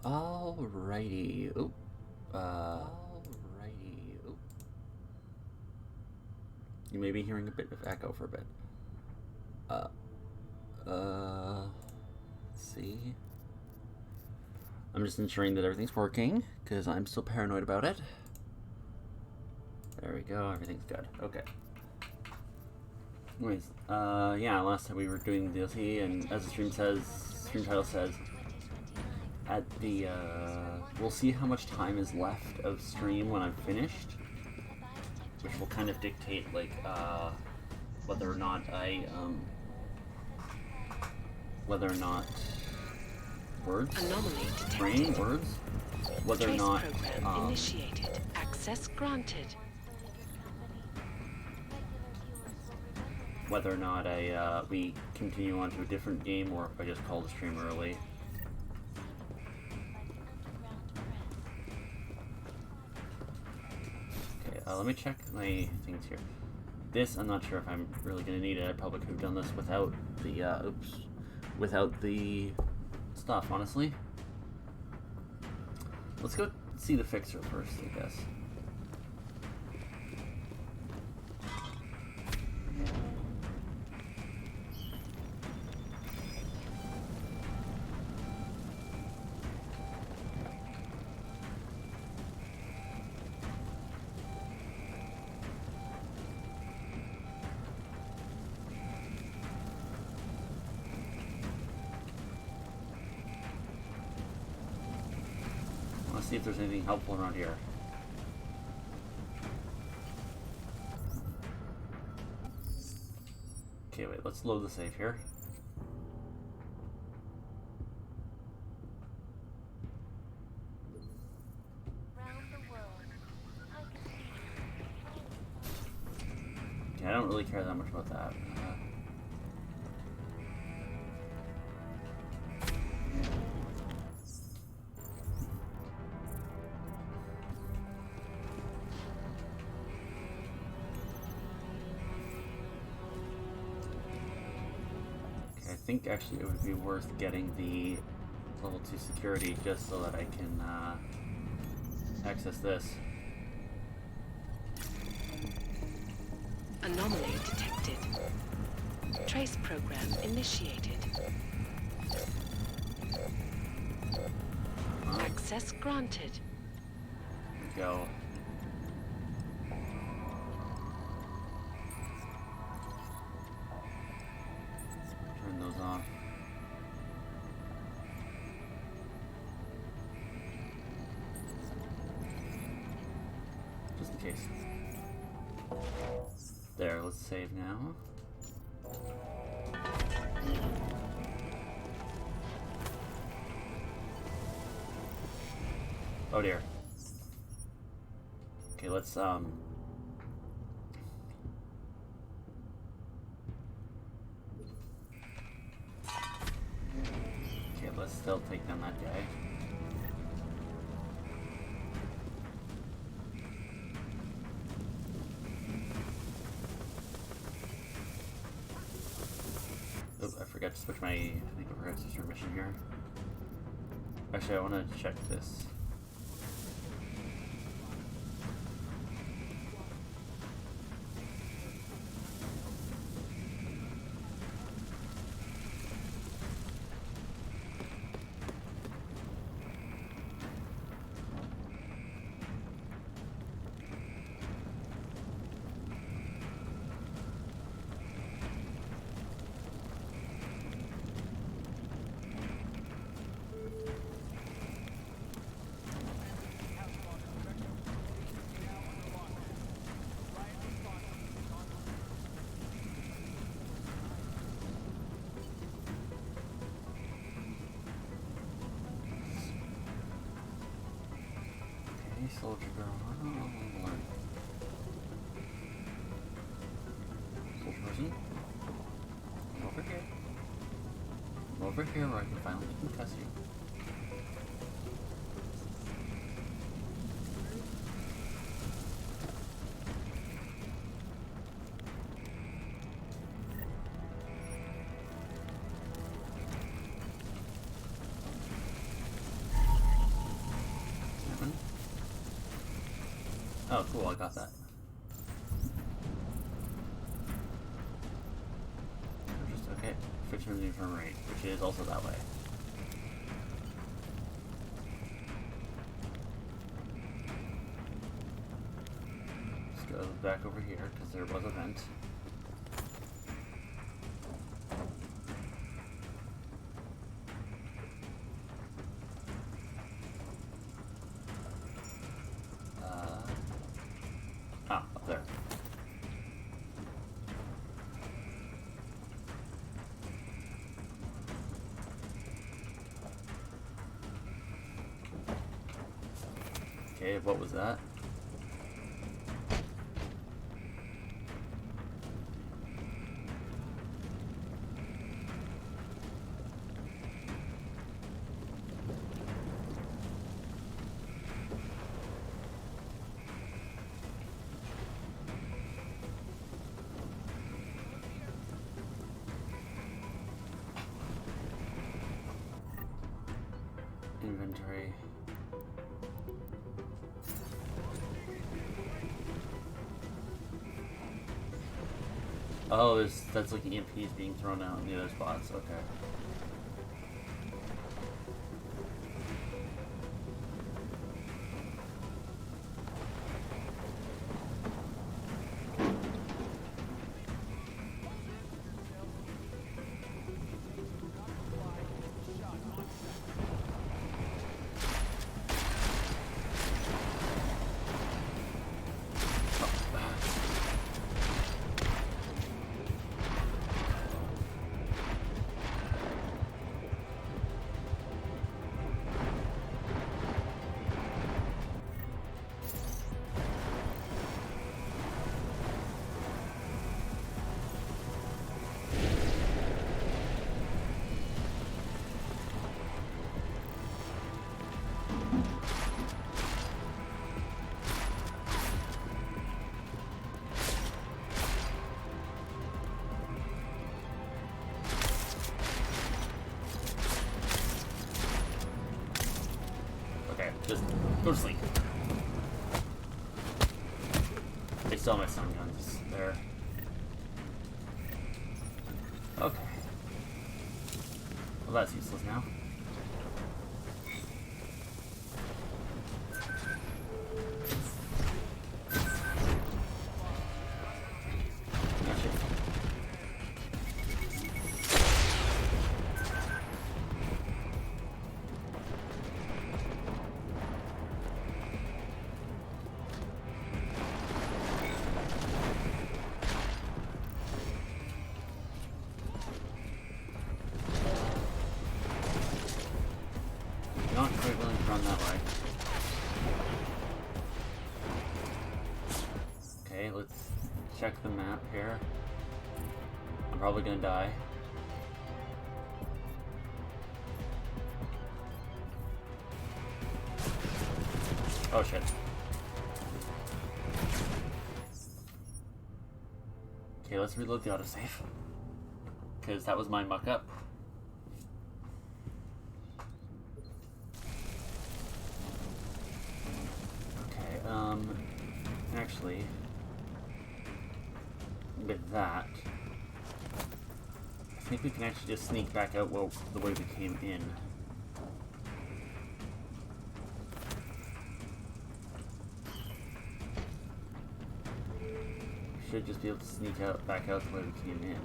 Alrighty. Oop. Alrighty. Oop. You may be hearing a bit of echo for a bit. Let's see. I'm just ensuring that everything's working, because I'm still paranoid about it. There we go, everything's good. Okay. Anyways, yeah, last time we were doing the DLC, and as the stream title says, at the, we'll see how much time is left of stream when I'm finished, which will kind of dictate, like, whether or not words? Anomaly detected. Brain? Words? Whether or Trace not, program initiated. Access granted. whether or not we continue on to a different game, or if I just call the stream early. Okay, let me check my things here. This, I'm not sure if I'm really going to need it. I probably could have done this without the, without the stuff, honestly. Let's go see the fixer first, I guess. See if there's anything helpful around here. Okay, wait, let's load the save here. Okay, I don't really care that much about that. I think actually it would be worth getting the level 2 security just so that I can access this. Anomaly detected. Trace program initiated. Access granted. There we go. Turn those off. Just in case. There, let's save now. Oh dear. Okay, let's okay, let's still take down that guy. Oh, I forgot to switch my, I think I forgot to switch my mission here. Actually, I want to check this. Soldier girl. Oh, Lord. Soldier person. Come over here. Come over here where I can finally concuss you. Oh, cool, I got that. Just, okay, fix the infirm rate, which is also that way. Let's go back over here, because there was a vent. Up there. Okay, what was that? Inventory. Oh, that's like EMPs being thrown out in the other spots. Okay. Just go to sleep. I still have my stun guns there. Okay. Well, that's useless now. Not quite willing to run that way. Okay, let's check the map here. I'm probably gonna die. Oh shit. Okay, let's reload the autosave. Because that was my muck up. Actually, with that, I think we can actually just sneak back out the way we came in. We should just be able to sneak back out the way we came in.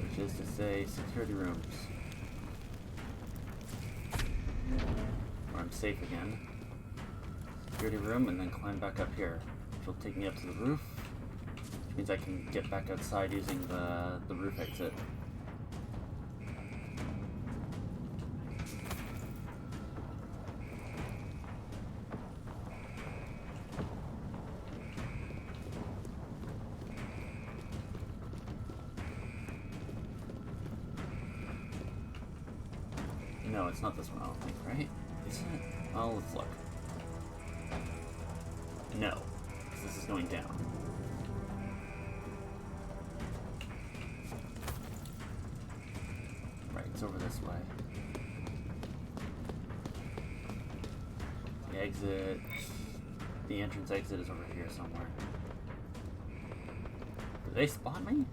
Which is to say, security rooms. Where I'm safe again. Security room, and then climb back up here, which will take me up to the roof, which means I can get back outside using the roof exit. No, it's not this one, I don't think, right? Is it? Oh, let's look. No, because this is going down. Right, it's over this way. The exit, the entrance exit is over here somewhere. Did they spot me?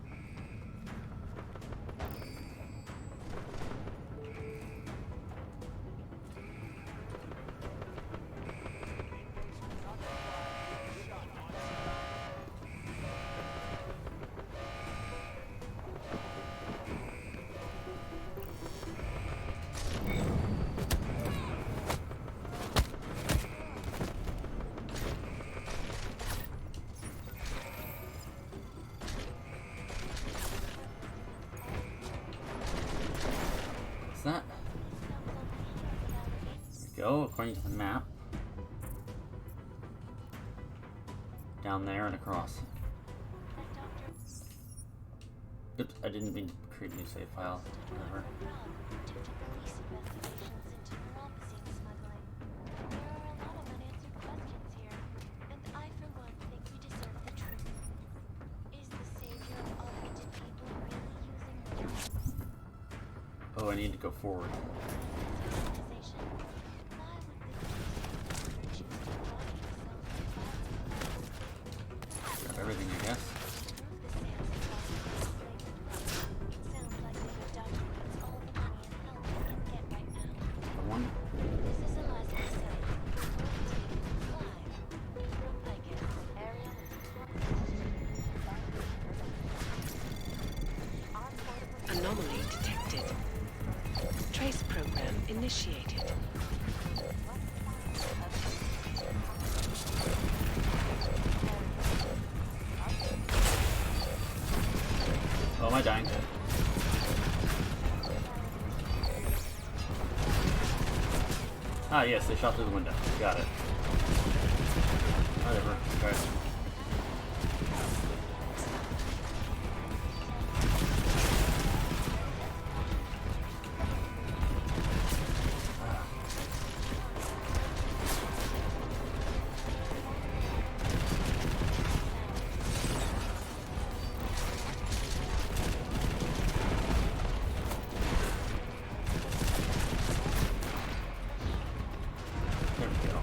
That? There we go, according to the map. Down there and across. Oops, I didn't mean to create a new save file. Whatever. Oh, I need to go forward. Grab everything, I guess. One. Anomaly detected. Trace program initiated. Oh, am I dying? Ah, yes, they shot through the window. Got it. Whatever. Okay. There we go.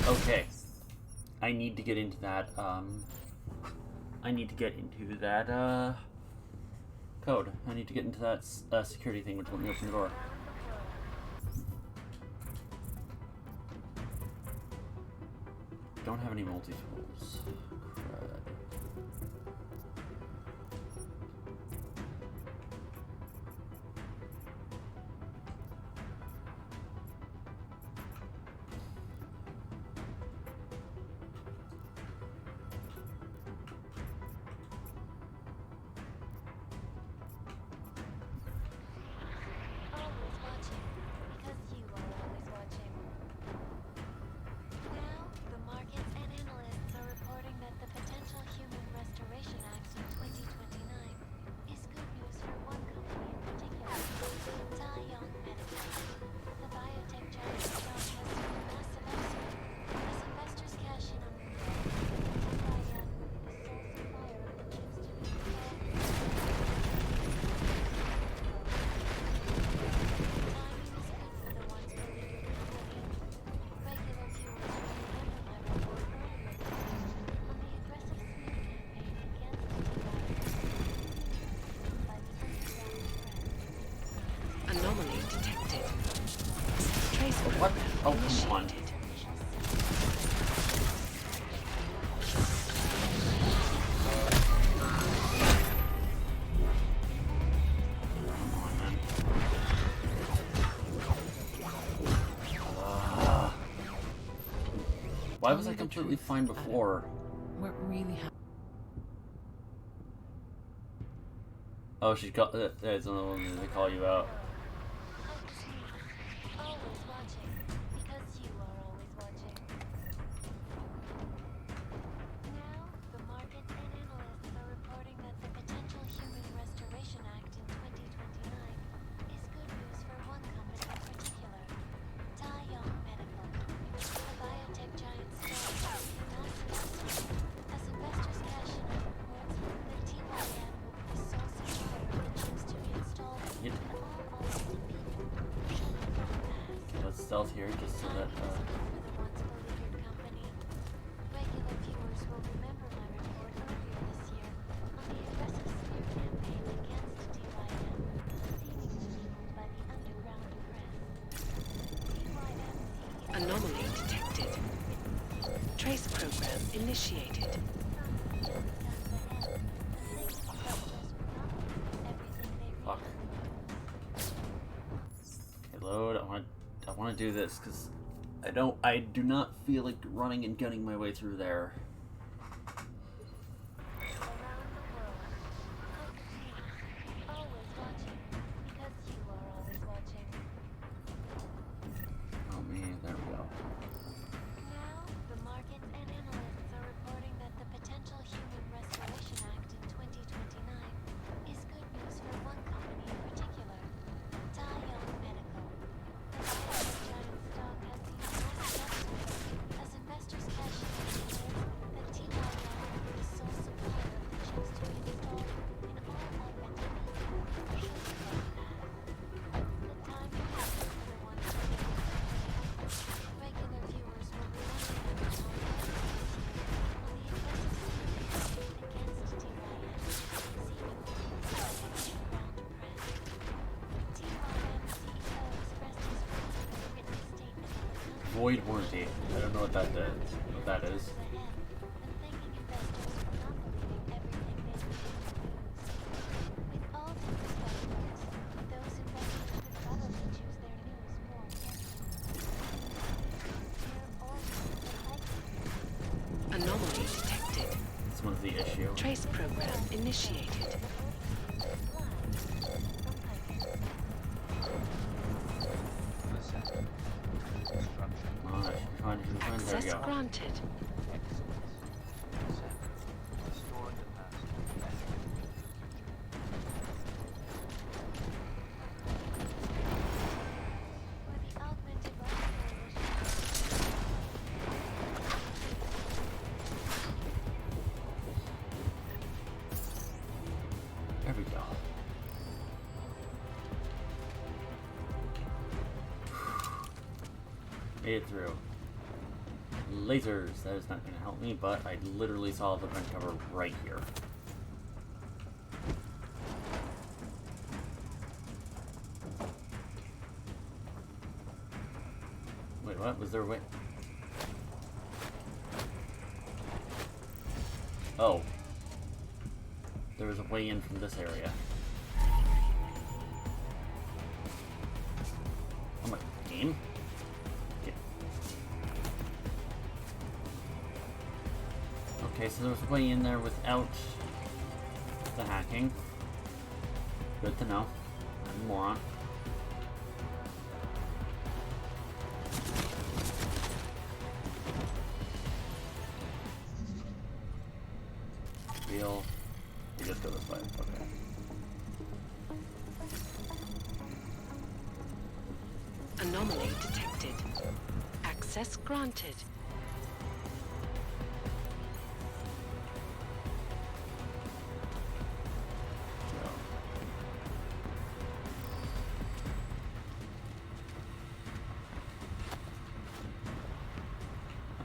Okay. I need to get into that, code. I need to get into that, security thing which let me open the door. Don't have any multi-tools. Crud. Anomaly detected. Trace What? program Oh, come on. initiated. Come on, man. Why was I completely fine before? What really happened? Oh, she got. There's another one that they call you out. Always watching, because you are always watching. Now, the markets and analysts are reporting that the Potential Human Restoration Act in 2029 bells here just so that. For the once beleaguered company. Regular viewers will remember my report earlier this year on the aggressive smear campaign against TYM, seemingly fueled by the underground press. TYM CEO Anomaly detected. Trace program initiated. Fuck. Okay, load. I want to do this because I do not feel like running and gunning my way through there. around the world. Cook always watching, because you are always watching. Oh man, there we go. Now, the markets and analysts are reporting that the potential Human Restoration Act in 2029 is good news for one company in particular, Taiyong Medical. The giant stock has seen massive upside as investors cash in on the news that TYM will be the sole supplier of the chips to be installed in all augmented reality should the vote pass. The time has come for the ones who made it. Regular viewers will remember the report on the aggressive smear campaign against TYM, seemingly fueled by the underground press. TYM CEO expressed his relief in a written statement that the company Void warranty. I don't know what that does. What that is. ahead and thanking investors for not believing everything they read in the news. With all due respect, folks, those investors should probably choose their news more carefully. Fear or the Anomaly detected. This one's the issue. Trace program initiated. Come on, I should be fine. There we Access go. granted. For the augmented reality There we go. Made it through. Lasers. That is not going to help me, but I literally saw the front cover right here. Wait, what? Was there a way? Oh. There was a way in from this area. Oh my game? Get. Okay, so there was a way in there without the hacking. Good to know. I'm a moron. Real. We just go this way. Okay. Anomaly detected. Access granted. So.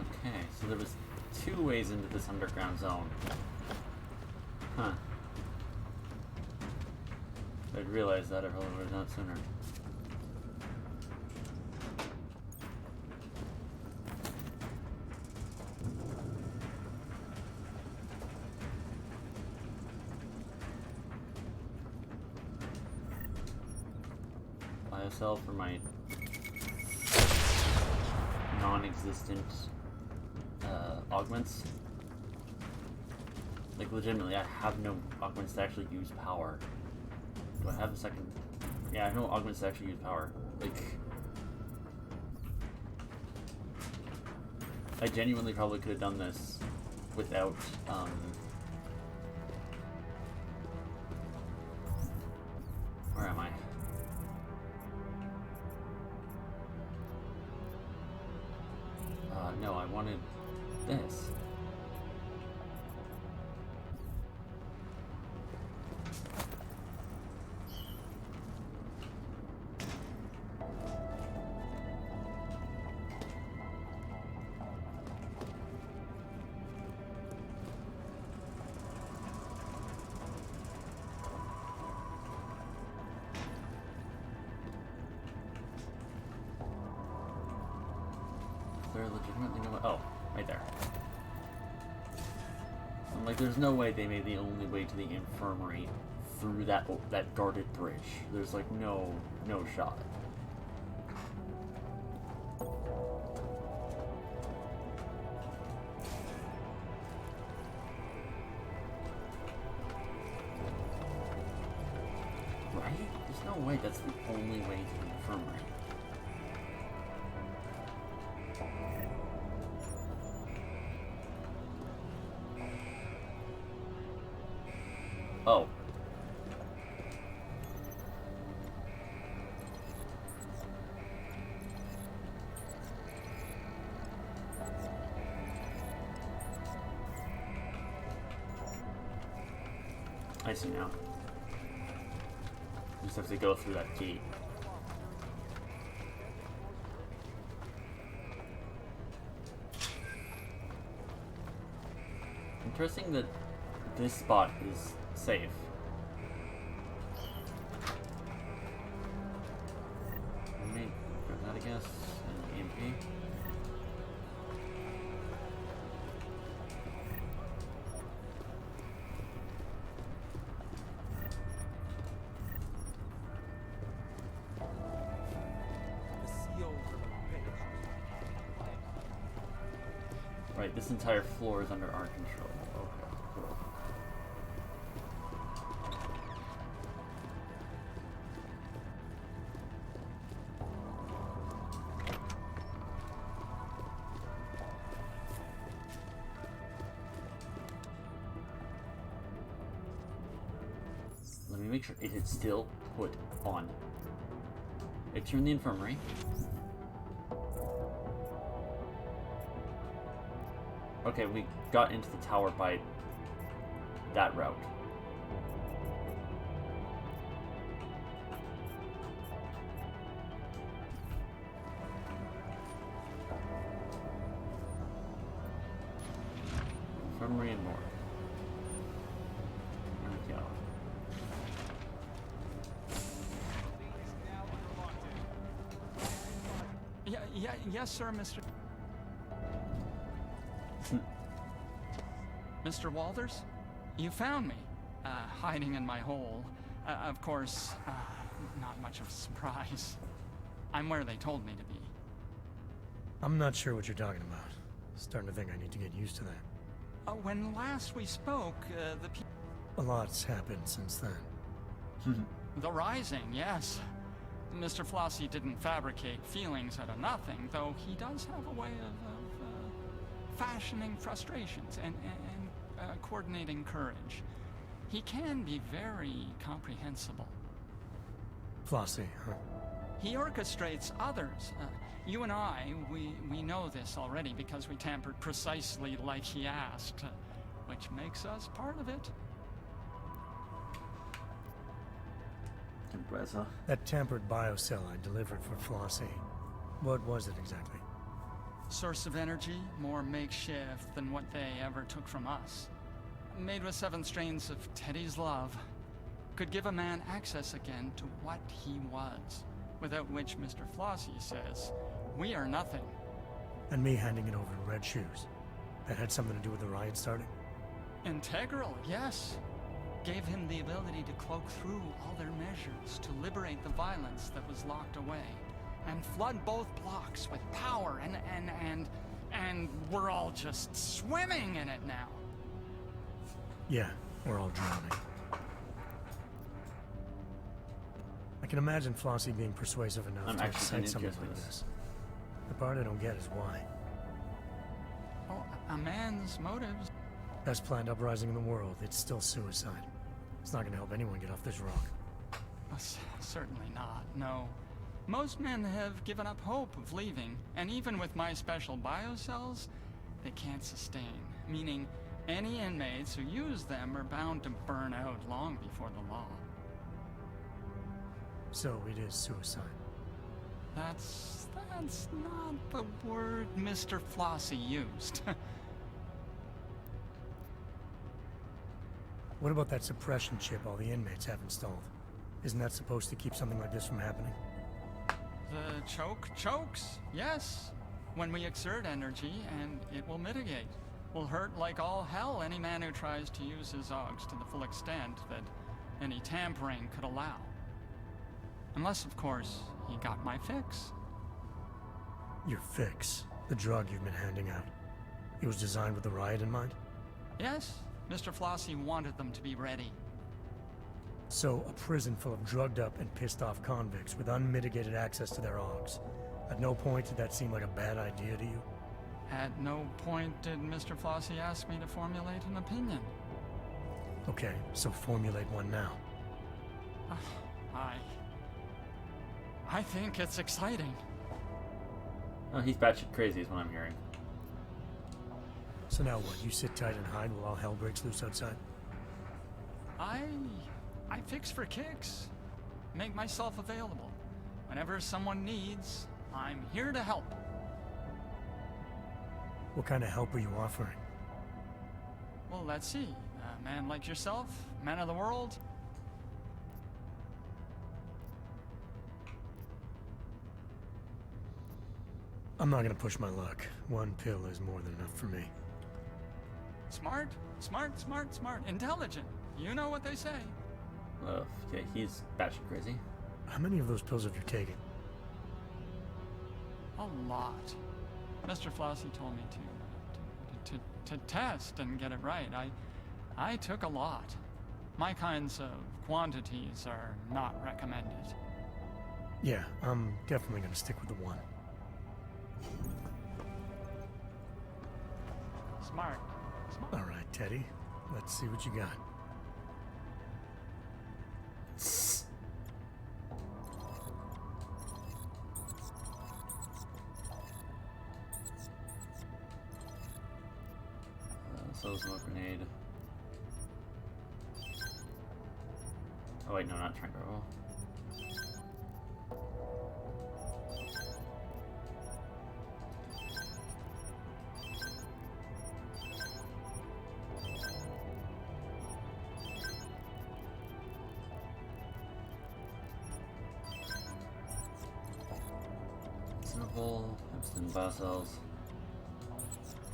Okay, so there was two ways into this underground zone. Huh. If I'd realized that, I probably would have done it sooner. Buy a cell for my non-existent augments. Like, legitimately, I have no augments to actually use power. Do I have a second? Yeah, I have no augments to actually use power. Like, I genuinely probably could have done this without, where am I? No, I wanted this. legitimately no way? Oh, right there. I'm like, there's no way they made the only way to the infirmary through that guarded bridge. There's like no shot. Right? There's no way that's the only way to the infirmary. Oh. I see now. You just have to go through that gate. Interesting that this spot is safe. Let me grab that, I guess, and EMP. Right, this entire floor is under our control. Okay, cool. Let me make sure it is still put on. If you're in the infirmary. Okay, we got into the tower by that route. Infirmary and more. There we go. Yes, sir, Mr. Mr. Walters? You found me, hiding in my hole. Of course, not much of a surprise. I'm where they told me to be. I'm not sure what you're talking about. Starting to think I need to get used to that. When last we spoke, A lot's happened since then. The Rising, yes. Mr. Flossie didn't fabricate feelings out of nothing, though he does have a way of fashioning frustrations and coordinating courage. He can be very comprehensible. Flossie, huh? He orchestrates others. You and I, we know this already because we tampered precisely like he asked, which makes us part of it. Compressor. That tampered biocell I delivered for Flossie. What was it exactly? Source of energy, more makeshift than what they ever took from us. Made with 7 strains of Teddy's love. Could give a man access again to what he was, without which Mr. Flossie says, we are nothing. And me handing it over to Red Shoes. That had something to do with the riot starting? Integral, yes. Gave him the ability to cloak through all their measures to liberate the violence that was locked away. And flood both blocks with power and we're all just swimming in it now. Yeah, we're all drowning. I can imagine Flossie being persuasive enough I'm to actually excite something interested in like this. this. The part I don't get is why. Oh, a man's motives. Best planned uprising in the world, it's still suicide. It's not gonna help anyone get off this rock. Certainly not, no. Most men have given up hope of leaving, and even with my special biocells, they can't sustain. Meaning, any inmates who use them are bound to burn out long before the law. So it is suicide. That's not the word Mr. Flossie used. What about that suppression chip all the inmates have installed? Isn't that supposed to keep something like this from happening? The chokes? Yes. When we exert energy, and it will mitigate. Will hurt like all hell any man who tries to use his Augs to the full extent that any tampering could allow. Unless, of course, he got my fix. Your fix, the drug you've been handing out. It was designed with the riot in mind? Yes, Mr. Flossie wanted them to be ready. So, a prison full of drugged up and pissed off convicts with unmitigated access to their Augs. At no point did that seem like a bad idea to you? At no point did Mr. Flossie ask me to formulate an opinion. Okay, so formulate one now. I think it's exciting. Oh, he's batshit crazy is what I'm hearing. So now what, you sit tight and hide while all hell breaks loose outside? I fix for kicks. Make myself available. Whenever someone needs, I'm here to help. What kind of help are you offering? Well, let's see. A man like yourself, man of the world. I'm not gonna push my luck. One pill is more than enough for me. Smart, smart, smart, smart. Intelligent. You know what they say. Okay, he's batshit crazy. How many of those pills have you taken? A lot. Mr. Flossie told me to test and get it right. I took a lot. My kinds of quantities are not recommended. Yeah, I'm definitely gonna stick with the one. Smart. All right, Teddy. Let's see what you got. So smoke grenade. Oh wait, no, not tranquil. Simple, Epstein biocells.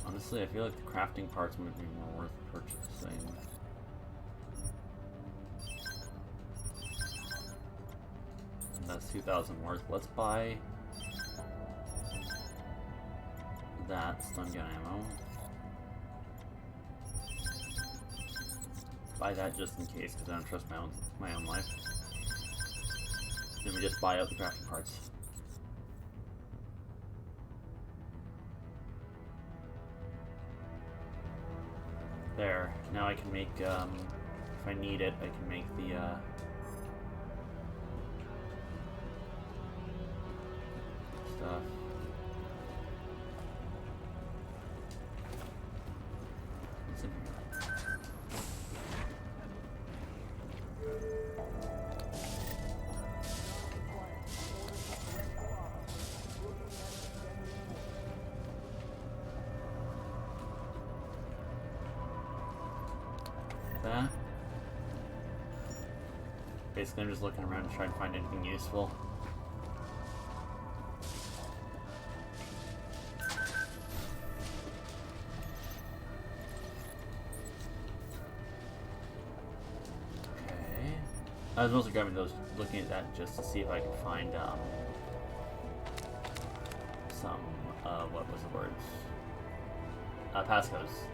Honestly, I feel like the crafting parts might be more worth purchasing. And that's 2,000 worth. Let's buy that stun gun ammo. Buy that just in case, because I don't trust my own life. Then we just buy out the crafting parts. There. Now I can make, if I need it, I can make the, stuff. What's in here? That. Basically, I'm just looking around to try and find anything useful. Okay. I was mostly grabbing those, looking at that just to see if I could find some what was the words? Passcodes.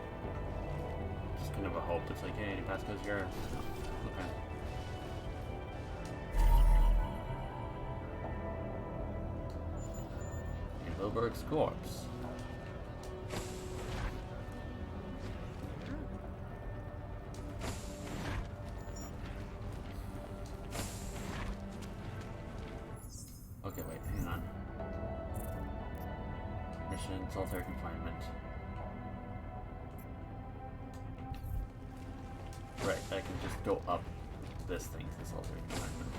Just kind of a hope. It's like, hey, any passcodes here? No. Okay. And Wilberg's corpse. Okay, wait, hang on. Mission, solitary confinement. Right, I can just go up this thing to solitary confinement.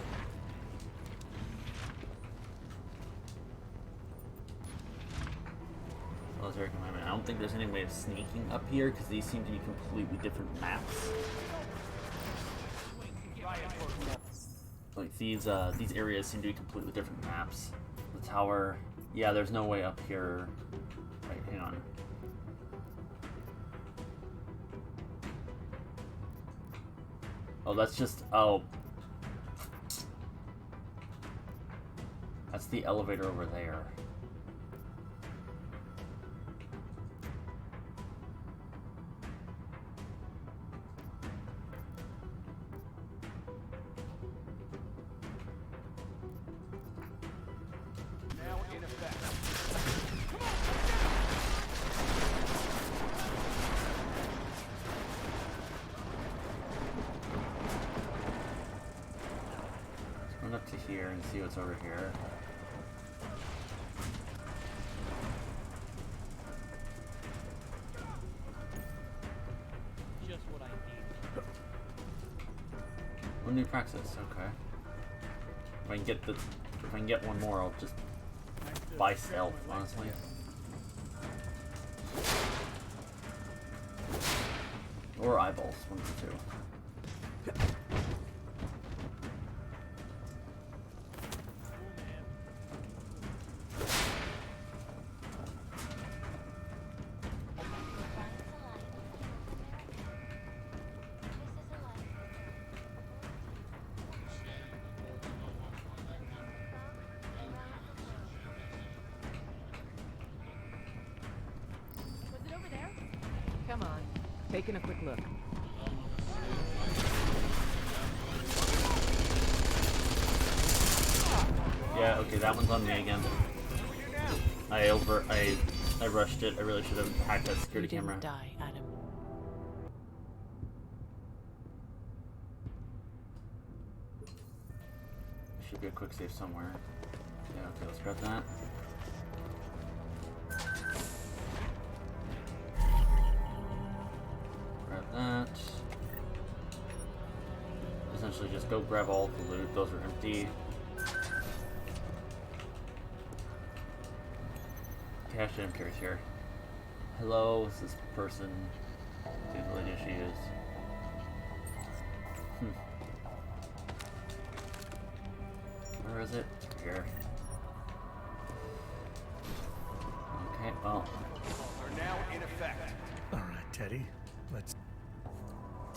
Solitary confinement. I don't think there's any way of sneaking up here because these seem to be completely different maps. Like these areas seem to be completely different maps. The tower, yeah, there's no way up here hang on. Oh, that's just... Oh. That's the elevator over there. Now in effect. Let's run up to here and see what's over here. Just what I need. One new praxis, okay. If I can get one more, I'll just buy stealth, honestly. Or eyeballs, one of the two. Was it over there? Come on. Taking a quick look. Yeah, okay, that one's on me again. I rushed it. I really should have hacked that security You camera. didn't die, Adam. Should be a quick save somewhere. Yeah, okay, let's grab that. Grab that. Essentially just go grab all the loot. Those are empty. Cash item carries here. Hello, is this person? Dude, what idea she is. Where is it? It's over here. Okay, well, Are now in effect. All right, Teddy. Let's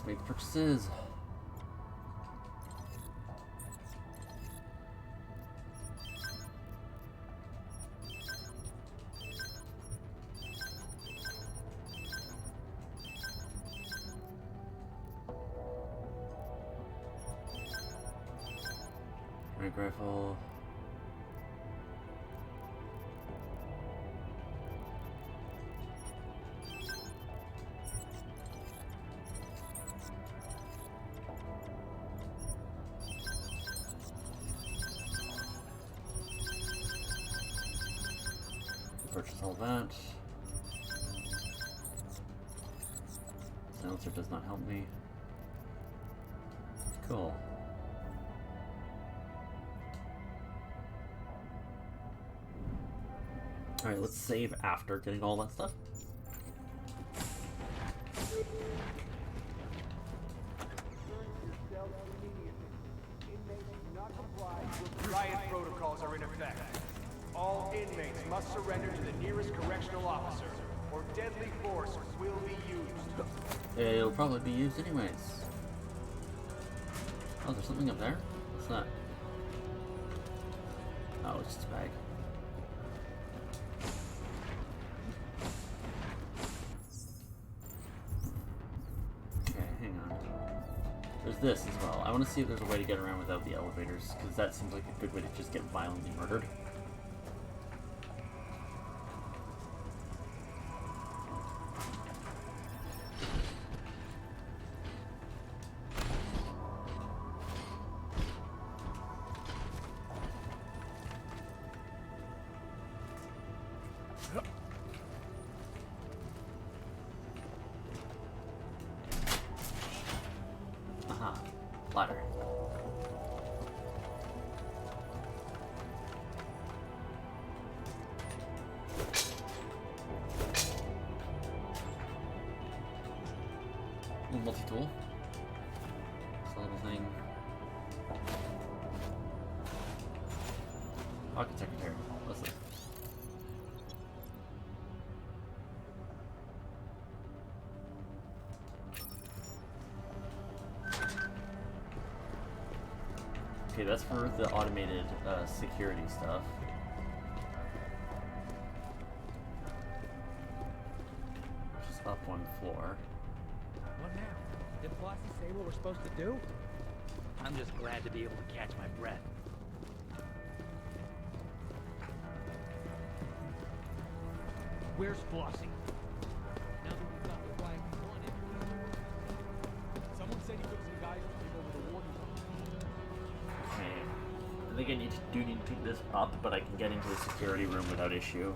make the purchases. Rank rifle. Purchase all that. Silencer does not help me. Cool. Alright, let's save after getting all that stuff. Riot protocols are in effect. All inmates must surrender to the nearest correctional officer, or deadly force will be used. It'll probably be used anyways. Oh, there's something up there? What's that? Oh, it's just a bag. Okay, hang on. There's this as well. I want to see if there's a way to get around without the elevators, because that seems like a good way to just get violently murdered. Aha, ladder. Little multi-tool. This little thing. Pocket secretary. What's this? Okay, that's for the automated security stuff. Which is up one floor. What now? Did Flossie say what we're supposed to do? I'm just glad to be able to catch my breath. Where's Flossie? Now that we've got the flag we wanted. Someone said he took some guys to take over the warden. Okay. I think I need to take this up, but I can get into the security room without issue.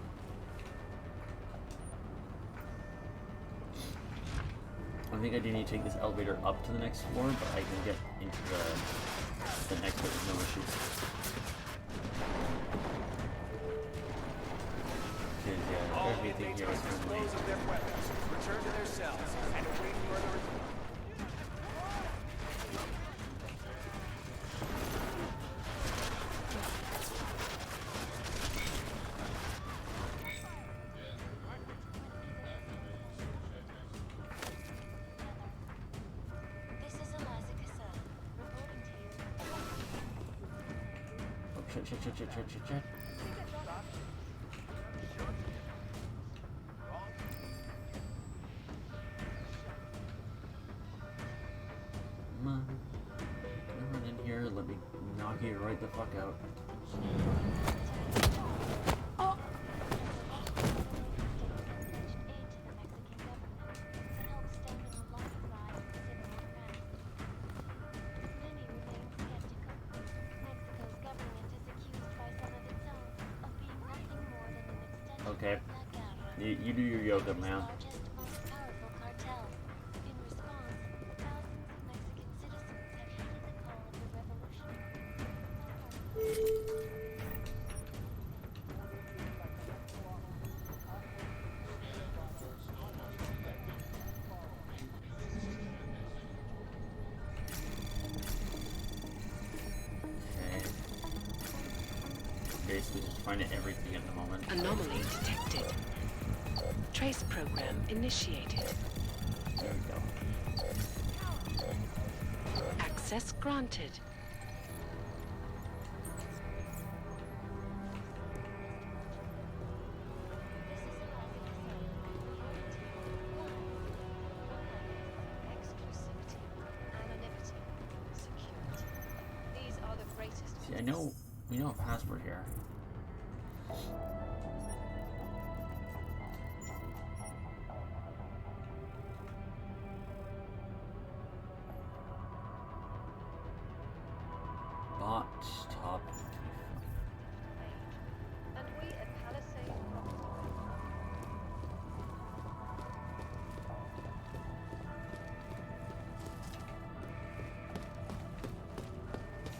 I think I do need to take this elevator up to the next floor, but I can get into the next floor with no issues. Because, yeah, All everything inmates here is must friendly. dispose of their weapons, return to their cells, and await further. This is Eliza Cassell, reporting to you. Oh, shit. Come on. Come on in here, let me knock you right the fuck out. Okay. You do your yoga, man. Okay. Basically just finding everything at the moment. Anomaly detected. Trace program initiated. There we go. Access granted. Exclusivity, anonymity, security. These are the greatest. See, we know a password here. Bot top. And we at Palisade.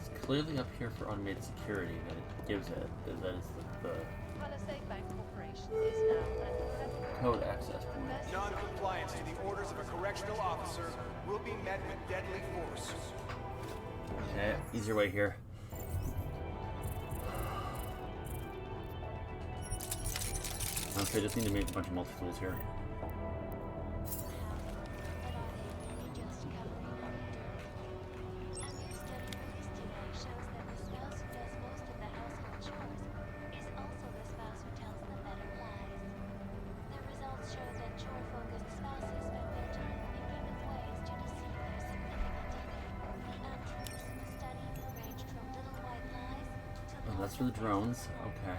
It's clearly up here for automated security that it gives it. That is the Palisade Bank Corporation is now under code access point. Non-compliance to the orders of a correctional officer will be met with deadly force. Okay, easier way here. Honestly, I just need to make a bunch of multi-tools here. Oh, that's for the drones. Okay.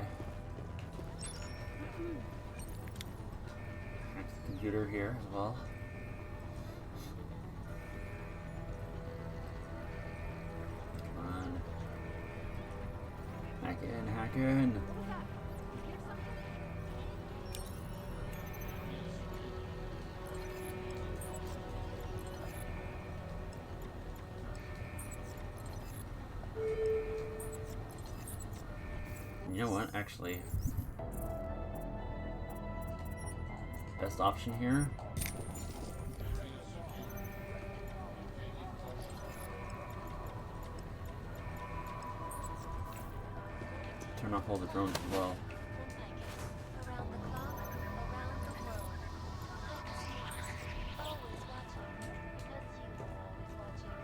Next computer here as well. Come on. Hack in, hack in. You know what, actually, best option here. Turn off all the drones as well. around the clock, around the world. Always watching, because you are always watching.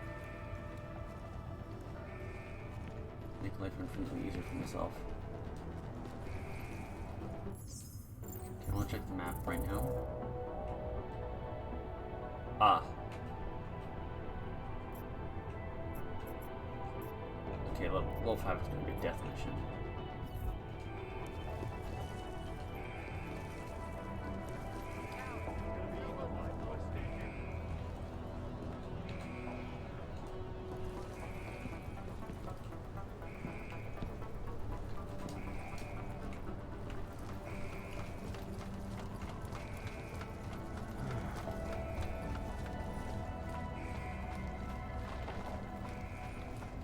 make life infinitely easier for myself. Okay, I want to check the map right now. Ah. Okay, level 5 is going to be a death mission.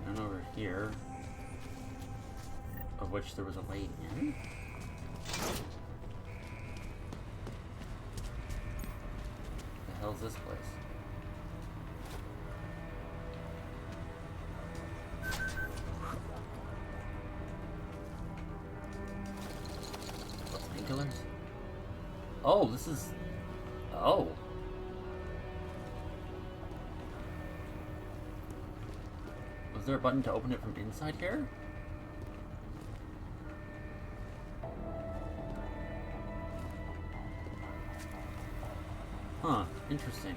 And over here, of which there was a way in. The hell's this place? What's painkillers? Oh, this is. Oh. Was there a button to open it from inside here? Huh, interesting.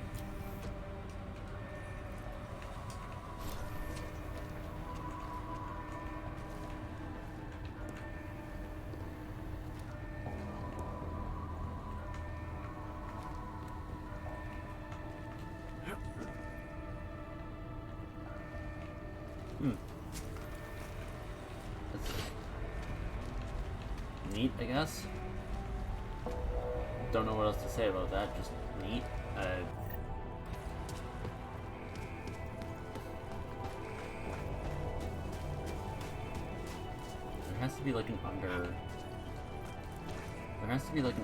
That's neat, I guess. Don't know what else to say about that, just neat. There has to be like an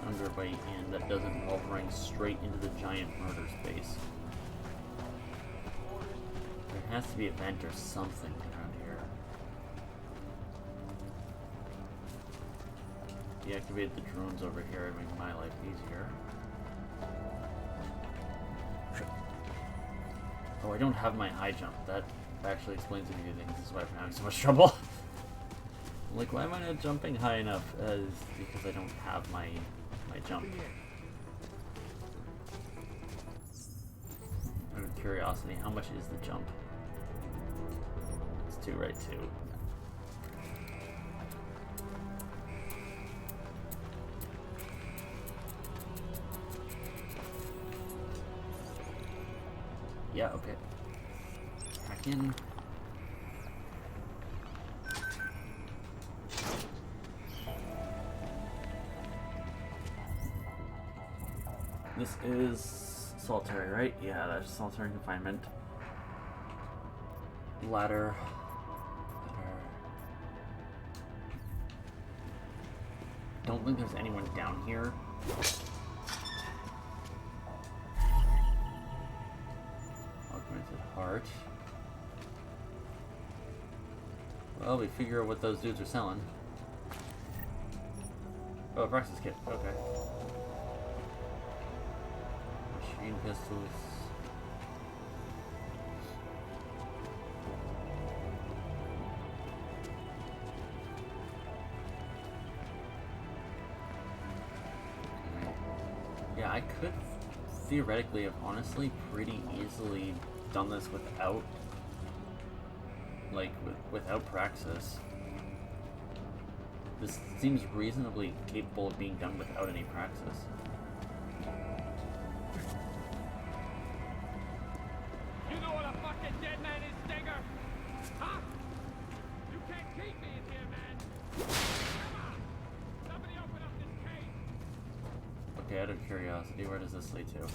underway in that doesn't involve running straight into the giant murder space. There has to be a vent or something around here. Deactivate the drones over here and make my life easier. Oh, I don't have my high jump. That actually explains a few things. This is why I'm having so much trouble. Like, why am I not jumping high enough? Because I don't have my jump. Out of curiosity, how much is the jump? It's 2, right? 2. Yeah, okay. Back in. This is solitary, right? Yeah, that's solitary confinement. Ladder. Don't think there's anyone down here. Augmented heart. Well, we figure out what those dudes are selling. Oh, a Praxis kit. Okay. Machine pistols. Yeah, I could theoretically have honestly pretty easily done this without, like, without Praxis. This seems reasonably capable of being done without any Praxis. You know what a fucking dead man is, Stinger? Huh? You can't keep me in here, man. Come on! Somebody open up this cage! Okay, out of curiosity, where does this lead to?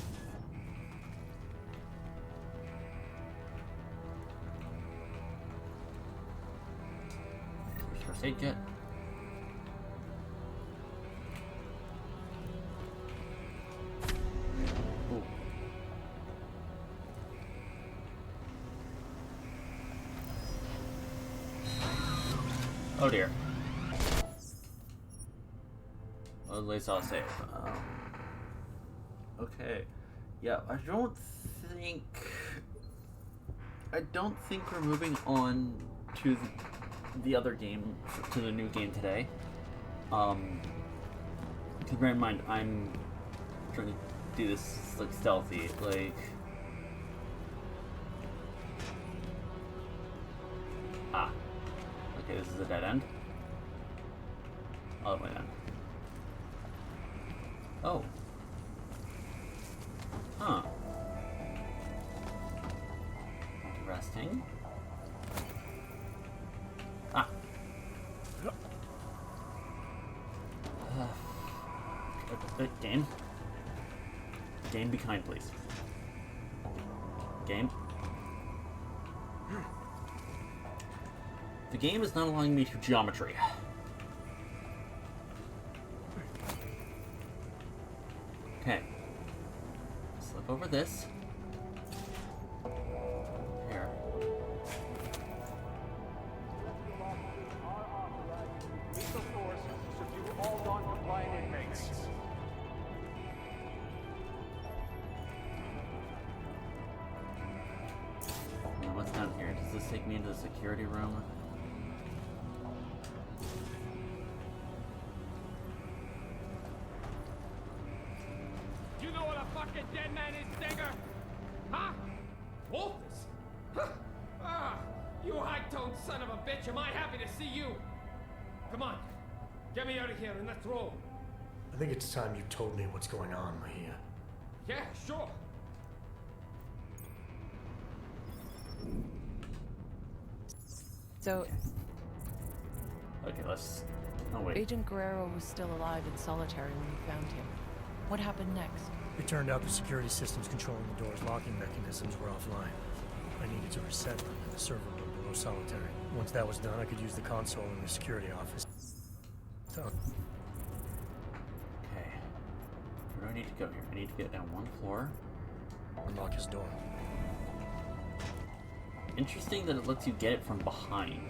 First aid kit. Ooh. Oh dear. Well, at least I'll save. Okay. Yeah, I don't think we're moving on to the other game to the new game today. Because bear in mind, I'm trying to do this like stealthy, like. Ah. Okay, this is a dead end. All the way down. Oh. Huh. Resting. Ah. Game. Game, be kind, please. Game. The game is not allowing me to geometry. Okay. Slip over this. Here. Lethal force to subdue all non-compliant inmates. Now what's down here? Does this take me into the security room? You know what a fucking dead man is, Stinger? Huh? Wolfers? Huh? Ah, you high-toned son of a bitch, am I happy to see you? Come on, get me out of here and let's roll. I think it's time you told me what's going on, Mahia. Yeah, sure. So, Okay, let's. Oh, wait. Agent Guerrero was still alive in solitary when you found him. What happened next? It turned out the security systems controlling the door's locking mechanisms were offline. I needed to reset them in the server room below solitary. Once that was done, I could use the console in the security office. So, Okay. Where do I need to go here? I need to get down one floor. unlock his door. Interesting that it lets you get it from behind.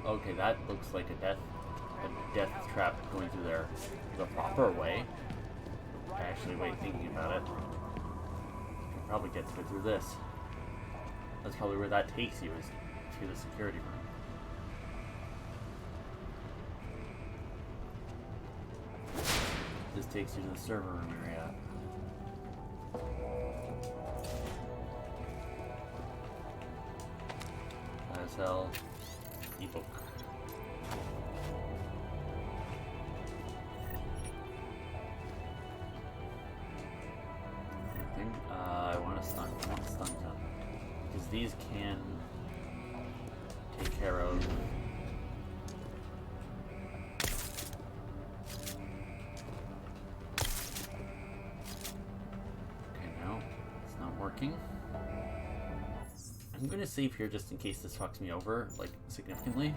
Okay, that looks like a death trap going through there the proper way. Actually, wait, thinking about it, you can probably get to it through this. That's probably where that takes you, is to the security room. This takes you to the server room area. ISL ebook. Anything? I want a stun gun. Because these can take care of. Okay, no, it's not working. I'm gonna save here just in case this fucks me over, like, significantly.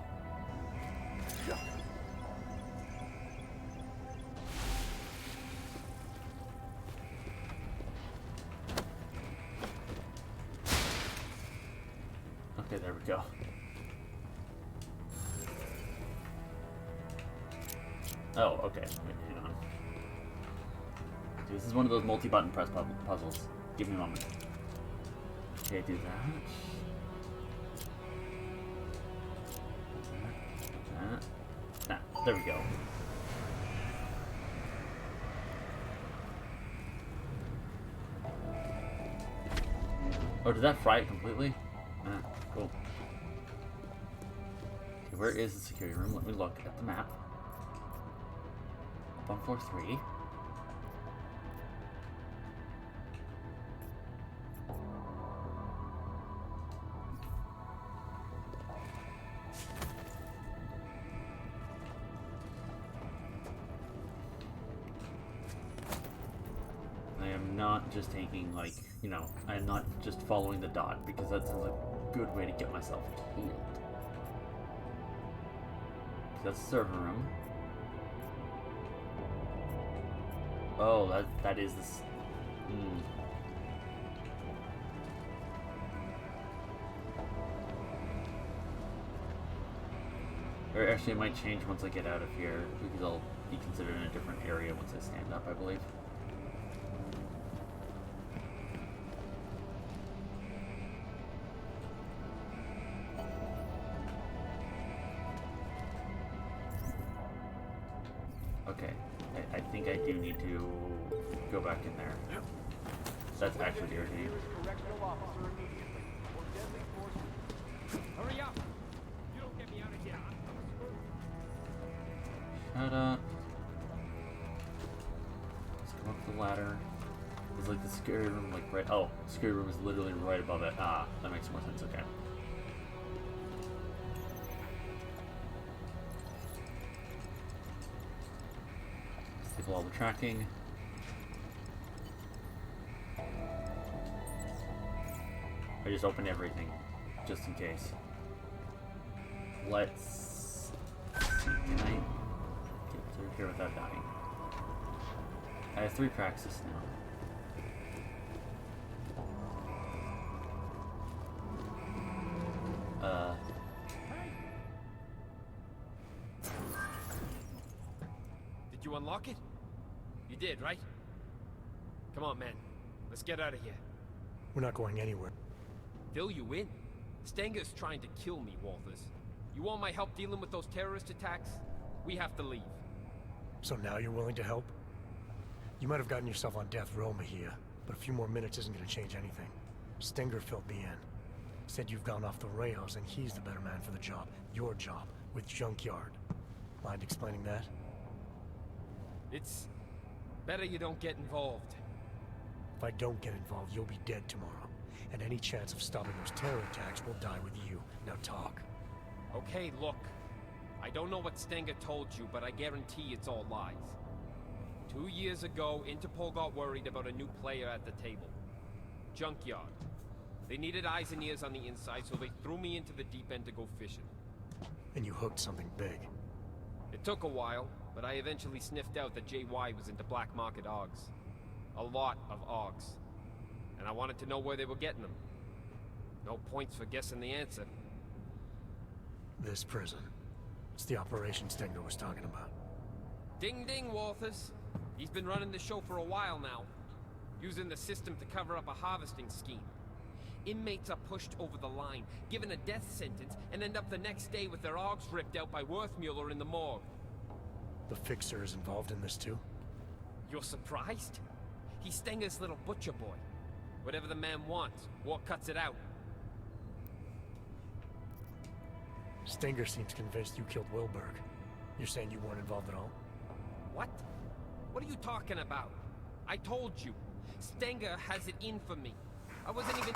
Okay, there we go. Oh, okay. Wait, hang on. This is one of those multi-button press puzzles. Give me a moment. Okay, do that. There we go. Oh, did that fry it completely? Cool. Okay, where is the security room? Let me look at the map. Up on floor 3. Not just taking, like, you know, I'm not just following the dot, because that sounds like a good way to get myself killed. That's the server room. Oh, that is this. Or actually, it might change once I get out of here, because I'll be considered in a different area once I stand up, I believe. Okay, I think I do need to go back in there. That's actually irritating. Correctional officer immediately, or deadly force. Hurry up! You don't get me out of here. Shut up. Let's go up the ladder. Is like the scary room like right? Oh, scary room is literally right above it. Ah, that makes more sense. Okay. Disable all the tracking. I just opened everything, just in case. Let's see. Can I get through here without dying? I have 3 praxis now. Did you unlock it? You did, right? Come on, man. Let's get out of here. We're not going anywhere. Fill you in? Stenger's trying to kill me, Walters. You want my help dealing with those terrorist attacks? We have to leave. So now you're willing to help? You might have gotten yourself on death row, Mejia, but a few more minutes isn't going to change anything. Stenger filled me in. Said you've gone off the rails and he's the better man for the job. Your job, with Junkyard. Mind explaining that? It's better you don't get involved. If I don't get involved, you'll be dead tomorrow. And any chance of stopping those terror attacks will die with you. Now talk. Okay, look. I don't know what Stenger told you, but I guarantee it's all lies. 2 years ago, Interpol got worried about a new player at the table. Junkyard. They needed eyes and ears on the inside, so they threw me into the deep end to go fishing. And you hooked something big. It took a while, but I eventually sniffed out that JY was into black market AUGs. A lot of AUGs. And I wanted to know where they were getting them. No points for guessing the answer. This prison. It's the operation Stenger was talking about. Ding ding, Walters. He's been running the show for a while now. Using the system to cover up a harvesting scheme. Inmates are pushed over the line, given a death sentence, and end up the next day with their AUGs ripped out by Worthmuller in the morgue. The Fixer is involved in this too? You're surprised? He's Stenger's little butcher boy. Whatever the man wants, war cuts it out. Stenger seems convinced you killed Wilberg. You're saying you weren't involved at all? What? What are you talking about? I told you. Stenger has it in for me. I wasn't even...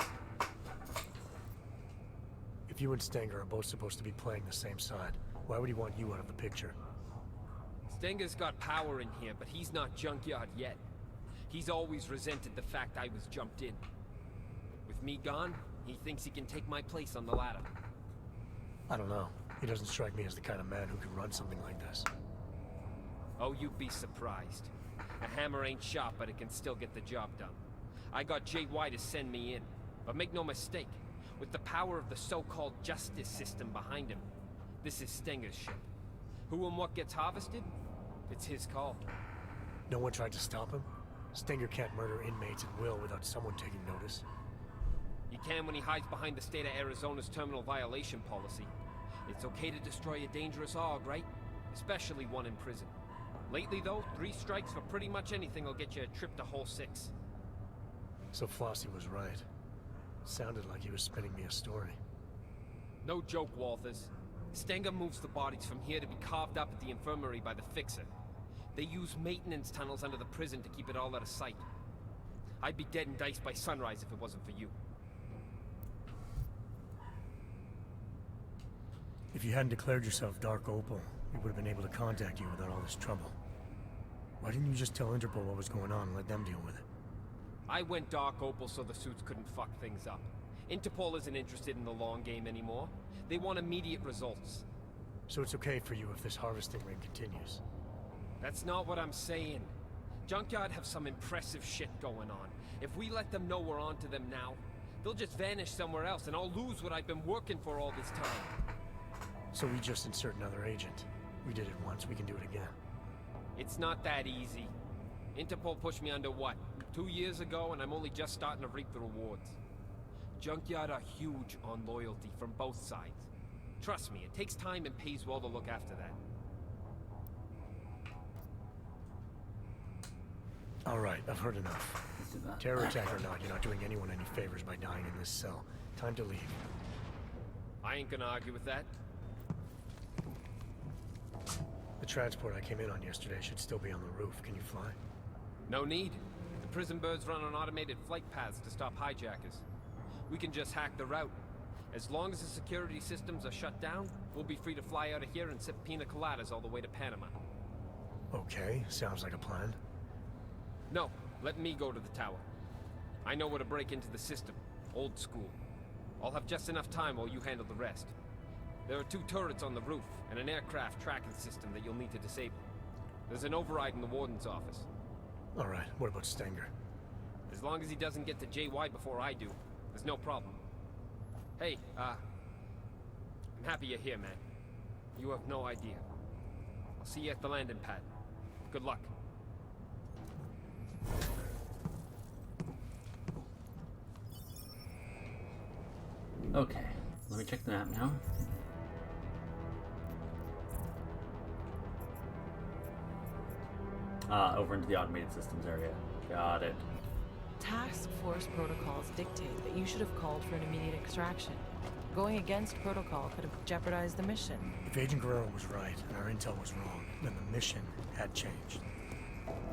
If you and Stenger are both supposed to be playing the same side, why would he want you out of the picture? Stenger's got power in here, but he's not Junkyard yet. He's always resented the fact I was jumped in. With me gone, he thinks he can take my place on the ladder. I don't know. He doesn't strike me as the kind of man who can run something like this. Oh, you'd be surprised. A hammer ain't sharp, but it can still get the job done. I got JY to send me in. But make no mistake, with the power of the so-called justice system behind him, this is Stenger's ship. Who and what gets harvested? It's his call. No one tried to stop him? Stenger can't murder inmates at will without someone taking notice. He can when he hides behind the state of Arizona's terminal violation policy. It's okay to destroy a dangerous AUG, right? Especially one in prison. Lately, though, 3 strikes for pretty much anything will get you a trip to Hole 6. So Flossie was right. Sounded like he was spinning me a story. No joke, Walters. Stenger moves the bodies from here to be carved up at the infirmary by the Fixer. They use maintenance tunnels under the prison to keep it all out of sight. I'd be dead and diced by sunrise if it wasn't for you. If you hadn't declared yourself Dark Opal, we would have been able to contact you without all this trouble. Why didn't you just tell Interpol what was going on and let them deal with it? I went Dark Opal so the suits couldn't fuck things up. Interpol isn't interested in the long game anymore. They want immediate results. So it's okay for you if this harvesting ring continues? That's not what I'm saying. Junkyard have some impressive shit going on. If we let them know we're on to them now, they'll just vanish somewhere else and I'll lose what I've been working for all this time. So we just insert another agent. We did it once, we can do it again. It's not that easy. Interpol pushed me under what, 2 years ago, and I'm only just starting to reap the rewards. Junkyard are huge on loyalty from both sides. Trust me, it takes time and pays well to look after that. Alright, I've heard enough. Let's do that. Terror attack or not, you're not doing anyone any favors by dying in this cell. Time to leave. I ain't gonna argue with that. The transport I came in on yesterday should still be on the roof. Can you fly? No need. The prison birds run on automated flight paths to stop hijackers. We can just hack the route. As long as the security systems are shut down, we'll be free to fly out of here and sip pina coladas all the way to Panama. Okay, sounds like a plan. No, let me go to the tower. I know where to break into the system. Old school. I'll have just enough time while you handle the rest. There are 2 turrets on the roof, and an aircraft tracking system that you'll need to disable. There's an override in the warden's office. Alright, what about Stenger? As long as he doesn't get to JY before I do, there's no problem. Hey, I'm happy you're here, man. You have no idea. I'll see you at the landing pad. Good luck. Okay, let me check the map now. Over into the automated systems area. Got it. Task force protocols dictate that you should have called for an immediate extraction. Going against protocol could have jeopardized the mission. If Agent Guerrero was right and our intel was wrong, then the mission had changed.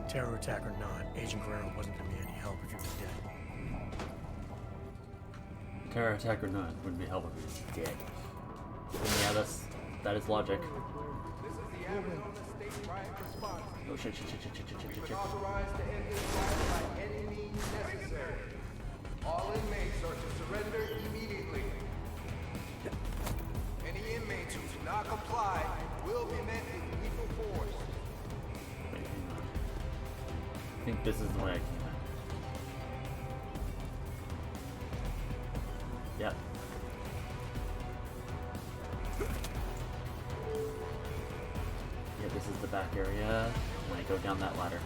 Terror attack or not, Agent Guerrero wasn't going to be any help if he was dead. Terror attack or not, wouldn't be helpful if he was dead. And yeah, that is logic. This is the Arizona State Riot Response. Oh shit. We've been authorized to end this riot by any means necessary. All inmates are to surrender immediately. Any inmates who do not comply will be met with lethal force. Wait, hang on. I think this is the way I came out. Yep. Yeah, this is the back area, and I go down that ladder.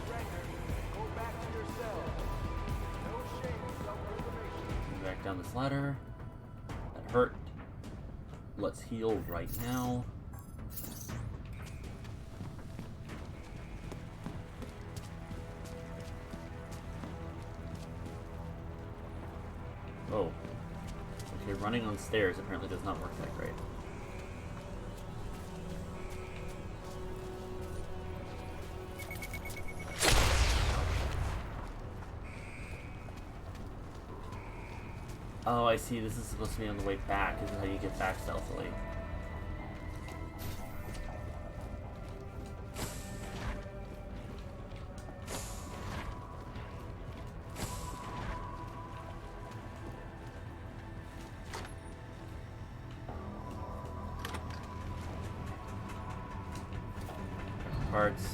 Go back to your cell. No shame in self-preservation. Back down this ladder. That hurt. Let's heal right now. Oh. Okay, running on stairs apparently does not work that great. Oh, I see. This is supposed to be on the way back. This is how you get back stealthily. Parts.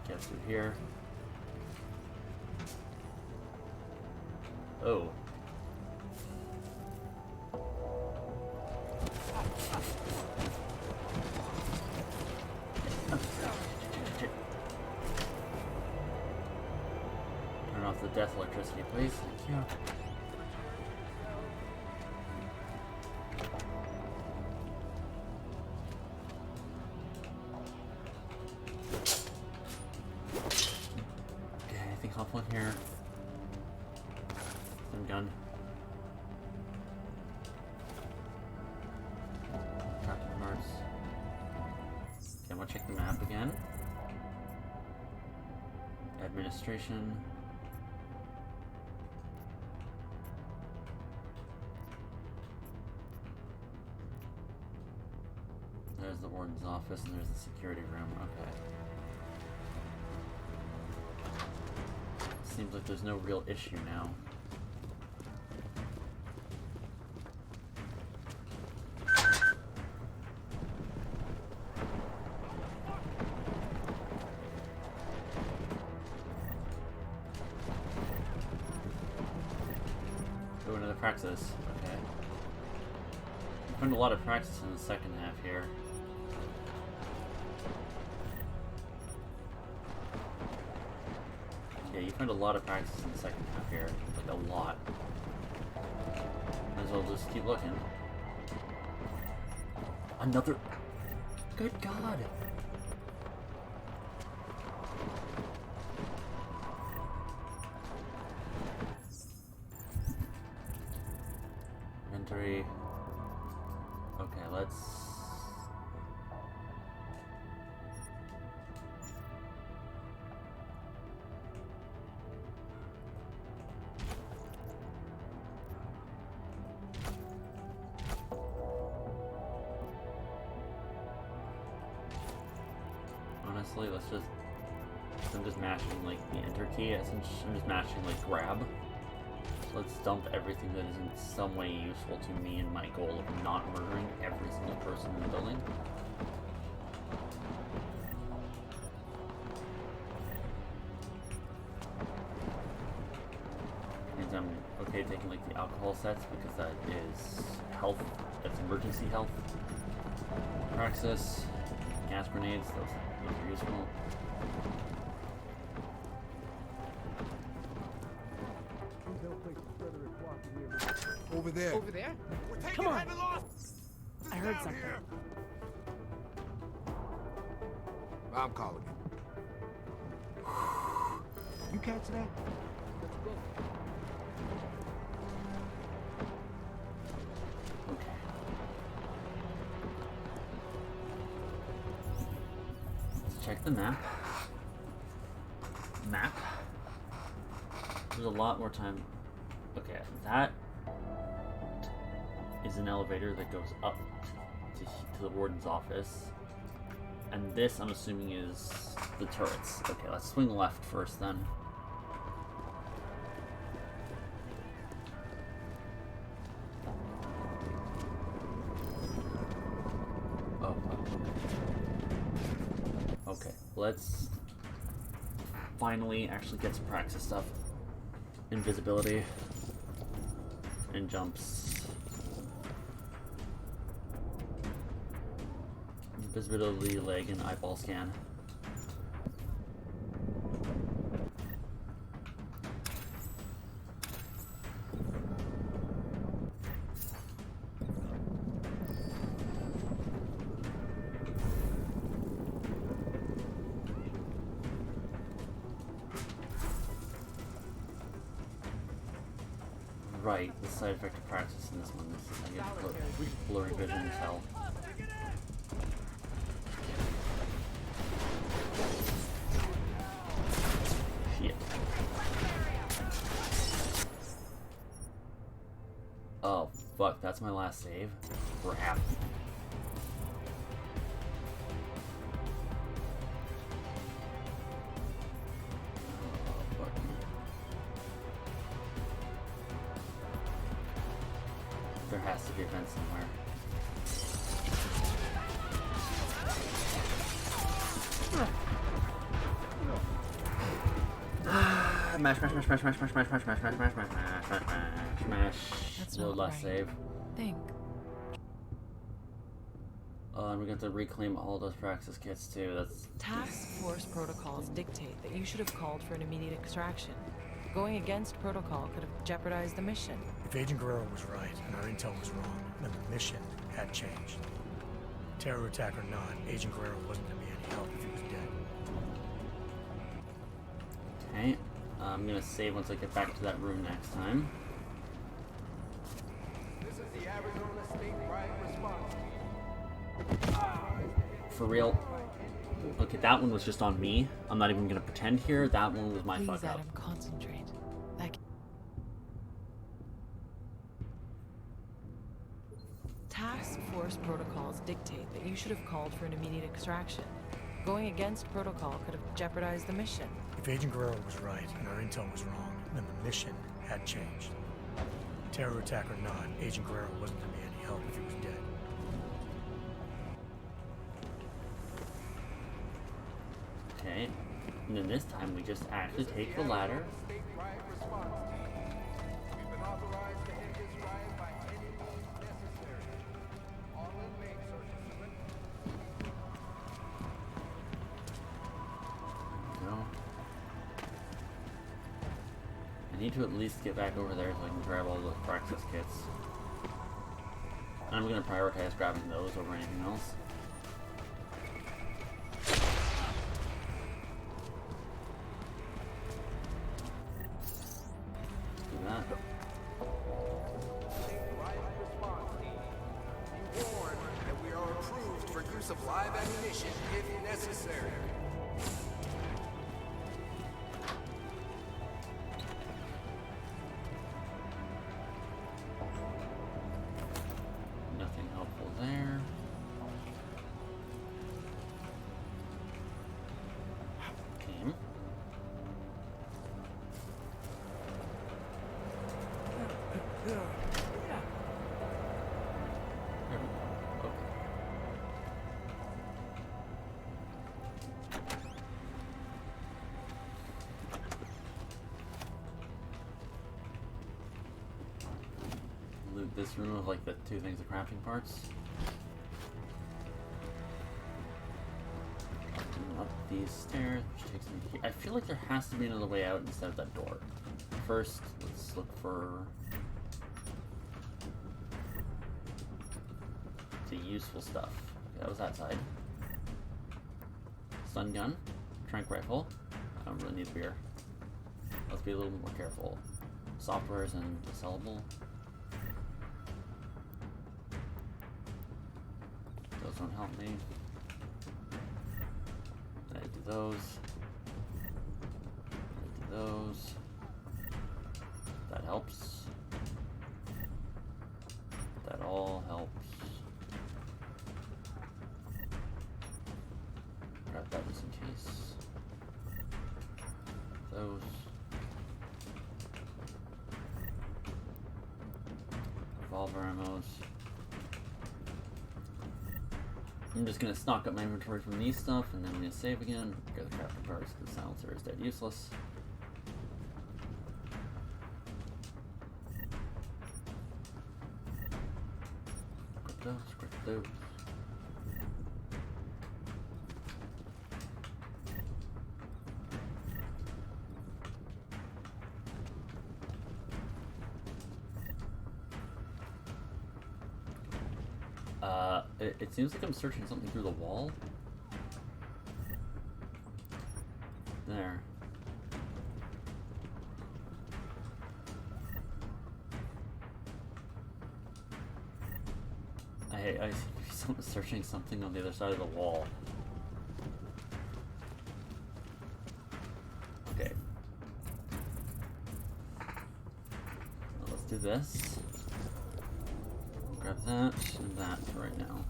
Get through here. Oh. Turn off the death electricity, please. Thank you. Okay, anything helpful in here? Gun. Captain Mars. Okay, I'm gonna check the map again. Administration. There's the warden's office and there's the security room. Okay. Seems like there's no real issue now. Praxis. Okay. I found a lot of praxis in the second half here. Yeah, you find a lot of praxis in the second half here. Like a lot. Might as well just keep looking. Another... Good God! 3. Okay, let's... Honestly, let's just... I'm just mashing like the enter key. I'm just mashing like grab. So let's dump everything that is in some way useful to me and my goal of not murdering every single person in the building. Means I'm okay taking like the alcohol sets because that is health. That's emergency health. Praxis, gas grenades. Those are useful. Over there. Over there? We're taking Come on. heavy loss. I heard something. I'm calling it. You catch that? Okay. Let's check the map. There's a lot more time. Okay, that is an elevator that goes up to the warden's office. And this, I'm assuming, is the turrets. Okay, let's swing left first then. Oh. Okay, let's finally actually get some Praxis stuff. Invisibility. And jumps. Invisibility, leg, and eyeball scan. Right, the side effect of Praxis in this one is I get blurry vision as hell. Shit. Oh, fuck, that's my last save? Crap. There has to be a vent somewhere. Mash, mash, mash, mash, mash, mash, mash, mash, mash, mash, mash, mash, mash, mash, mash, mash. That's No not last right. save. Think. And we got to reclaim all those Praxis kits too. That's Task force protocols dictate that you should have called for an immediate extraction. Going against protocol could have jeopardized the mission. If Agent Guerrero was right and our intel was wrong, then the mission had changed. Terror attack or not, Agent Guerrero wasn't going to be any help if he was dead. okay. I'm gonna save once I get back to that room next time. This is the Arizona State Riot Response. For real. Okay, that one was just on me. I'm not even gonna pretend here. That one was my Please, fuck up. Adam, concentrate. That... Task force protocols dictate that you should have called for an immediate extraction. Going against protocol could have jeopardized the mission. If Agent Guerrero was right and our intel was wrong, then the mission had changed. Terror attack or not, Agent Guerrero wasn't going to be any help if he was dead. Okay. And then this time we just actually take the ladder. State Riot Response Team. We've been authorized to end this riot by any means necessary. All inmates are to surrender. No. I need to at least get back over there so I can grab all the Praxis kits. And I'm gonna prioritize grabbing those over anything else. Let's do that. State Riot Response live ammunition if necessary. Nothing helpful there. Okay. There we go. Okay. Loot this room of like the two things, the crafting parts. And up these stairs, which takes me here. I feel like there has to be another way out instead of that door. First, let's look for the useful stuff. Okay, that was that side. Stun gun, tranq rifle. I don't really need beer. Let's be a little more careful. Softwares and sellable. Those don't help me. I do those. I do those. That helps. That all helps. Grab that just in case. Those. Revolver ammos. I'm just gonna stock up my inventory from these stuff, and then I'm gonna save again. Get the crafting parts because the silencer is dead useless. Grab those. It seems like I'm searching something through the wall. There. I see someone searching something on the other side of the wall. Okay. Well, let's do this. Grab that and that for right now.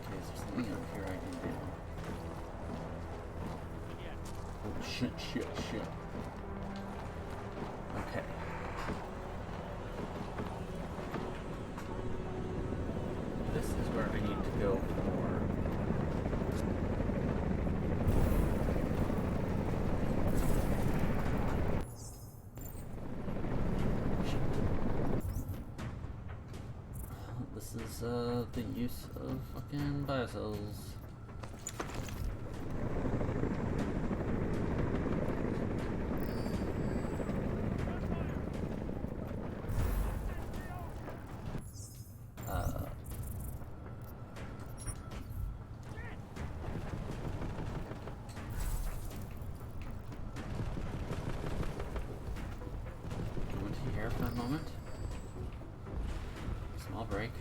Okay, is there something out here I can do? Oh, shit. Okay. This is where I need to go for. This is the use of fucking biocells. Go into here for a moment. Small break.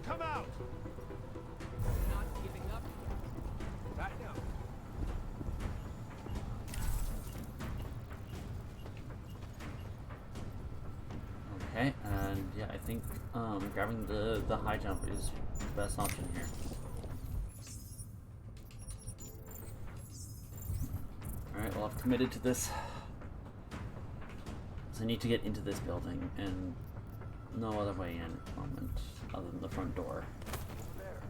Come out! Not giving up. Back now. Okay, and yeah, I think grabbing the high jump is the best option here. Alright, well I've committed to this. So I need to get into this building, and no other way in at the moment, other than the front door. There.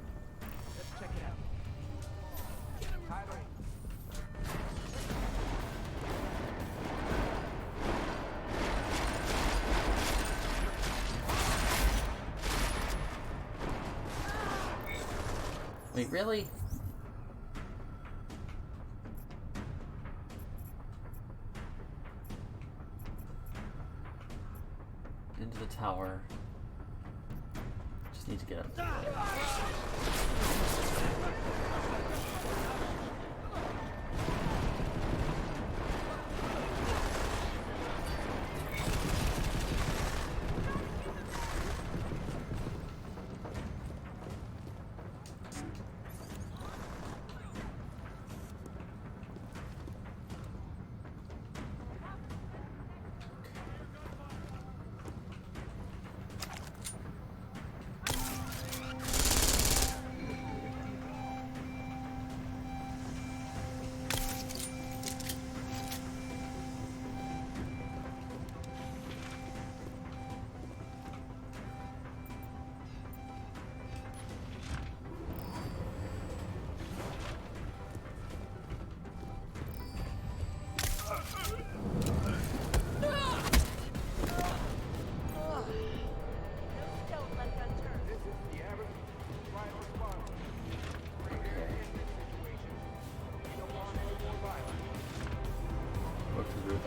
Let's check it out. Tyler. Wait, really? into the tower. Just need to get up.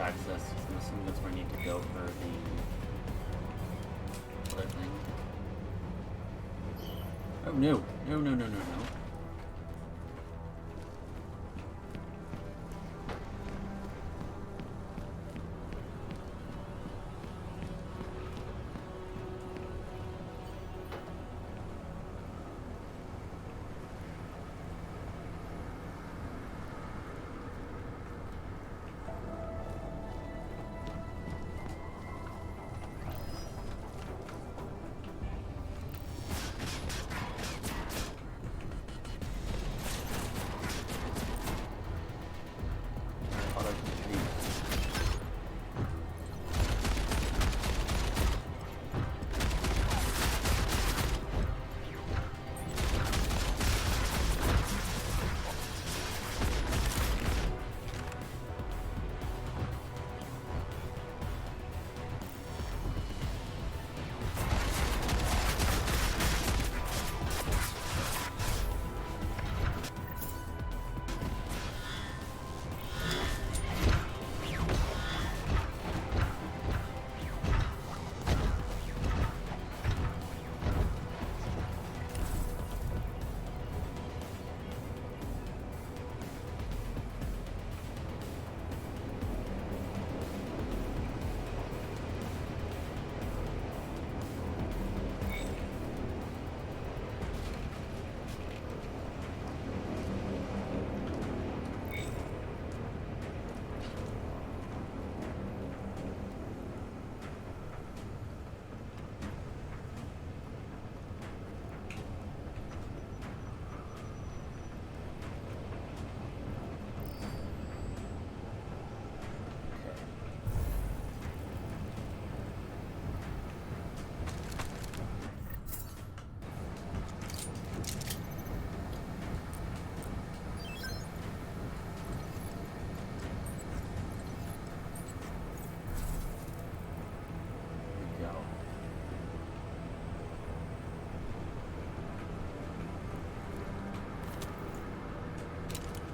Access. I'm assuming that's where I need to go for the other thing. Oh no! No, no, no, no, no.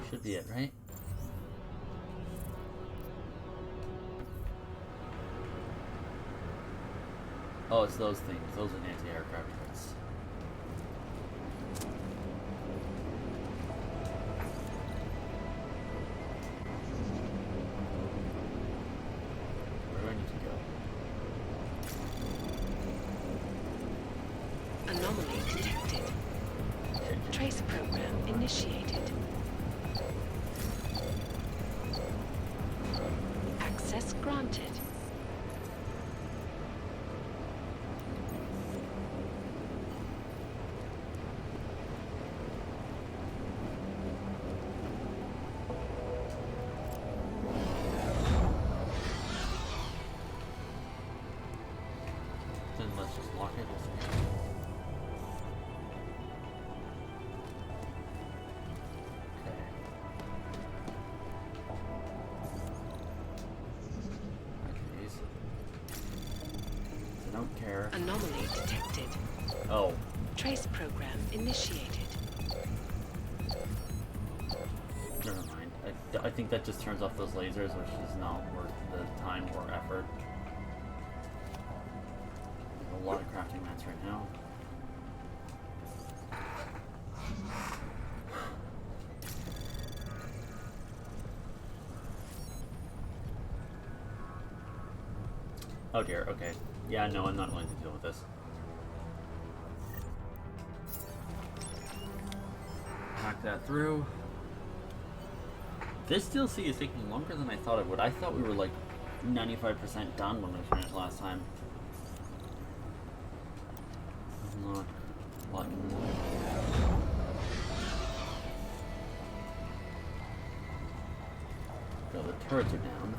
Should be it, right? Oh, it's those things. Those are the anti-aircraft turrets. Where do I need to go? Anomaly detected. Trace program initiated. Access granted. Then let's just lock it. Don't care. Anomaly detected. Oh. Trace program initiated. Never mind. I think that just turns off those lasers, which is not worth the time or effort. lot of crafting mats right now. Oh dear, okay. Yeah, no, I'm not willing to deal with this. Hack that through. This DLC is taking longer than I thought it would. I thought we were like 95% done when we finished last time. Not a lot more. Go, the turrets are down.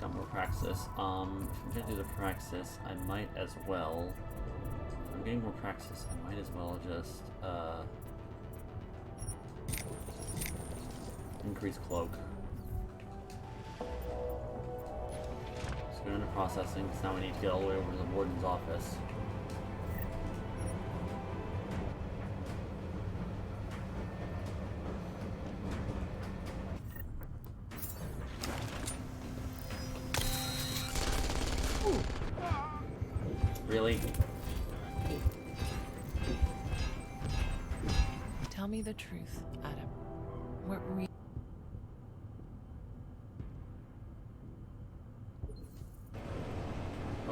Got more praxis. If I'm gonna do the praxis, I might as well. If I'm getting more praxis, I might as well just increase cloak. Let's go into processing, because now we need to get all the way over to the warden's office. Really? Tell me the truth, Adam. What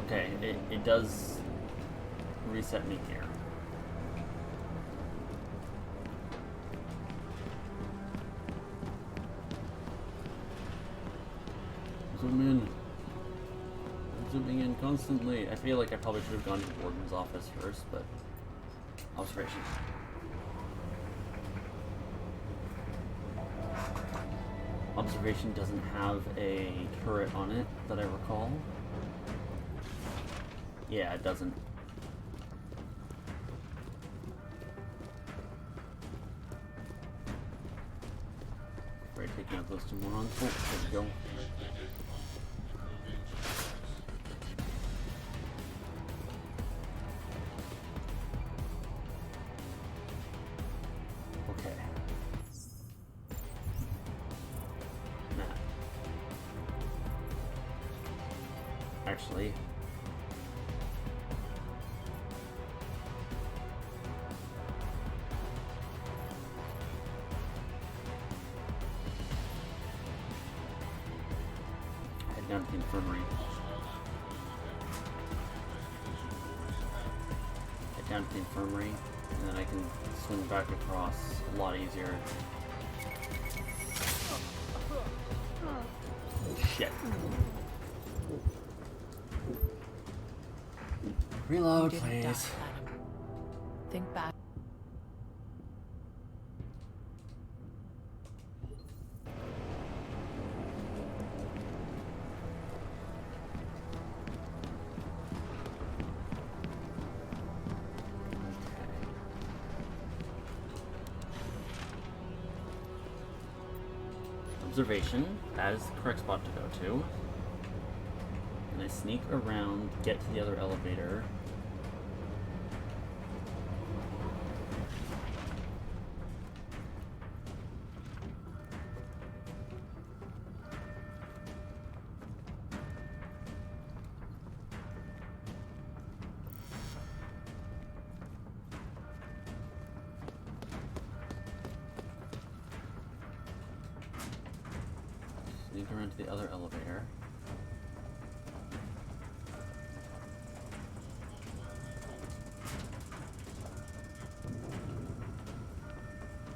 Okay, it does reset me here. Zoom in. I'm zooming in constantly. I feel like I probably should have gone to the warden's office first, but observation. Observation doesn't have a turret on it that I recall. Yeah, it doesn't. Right, taking out those two morons. Oh, there we go. Okay. Nah. Actually. Down to the infirmary. Head down to the infirmary, and then I can swing back across a lot easier. Shit. Reload, you didn't die, please. Adam. Think back. Observation, that is the correct spot to go to. And I sneak around, get to the other elevator. Sneak around to the other elevator.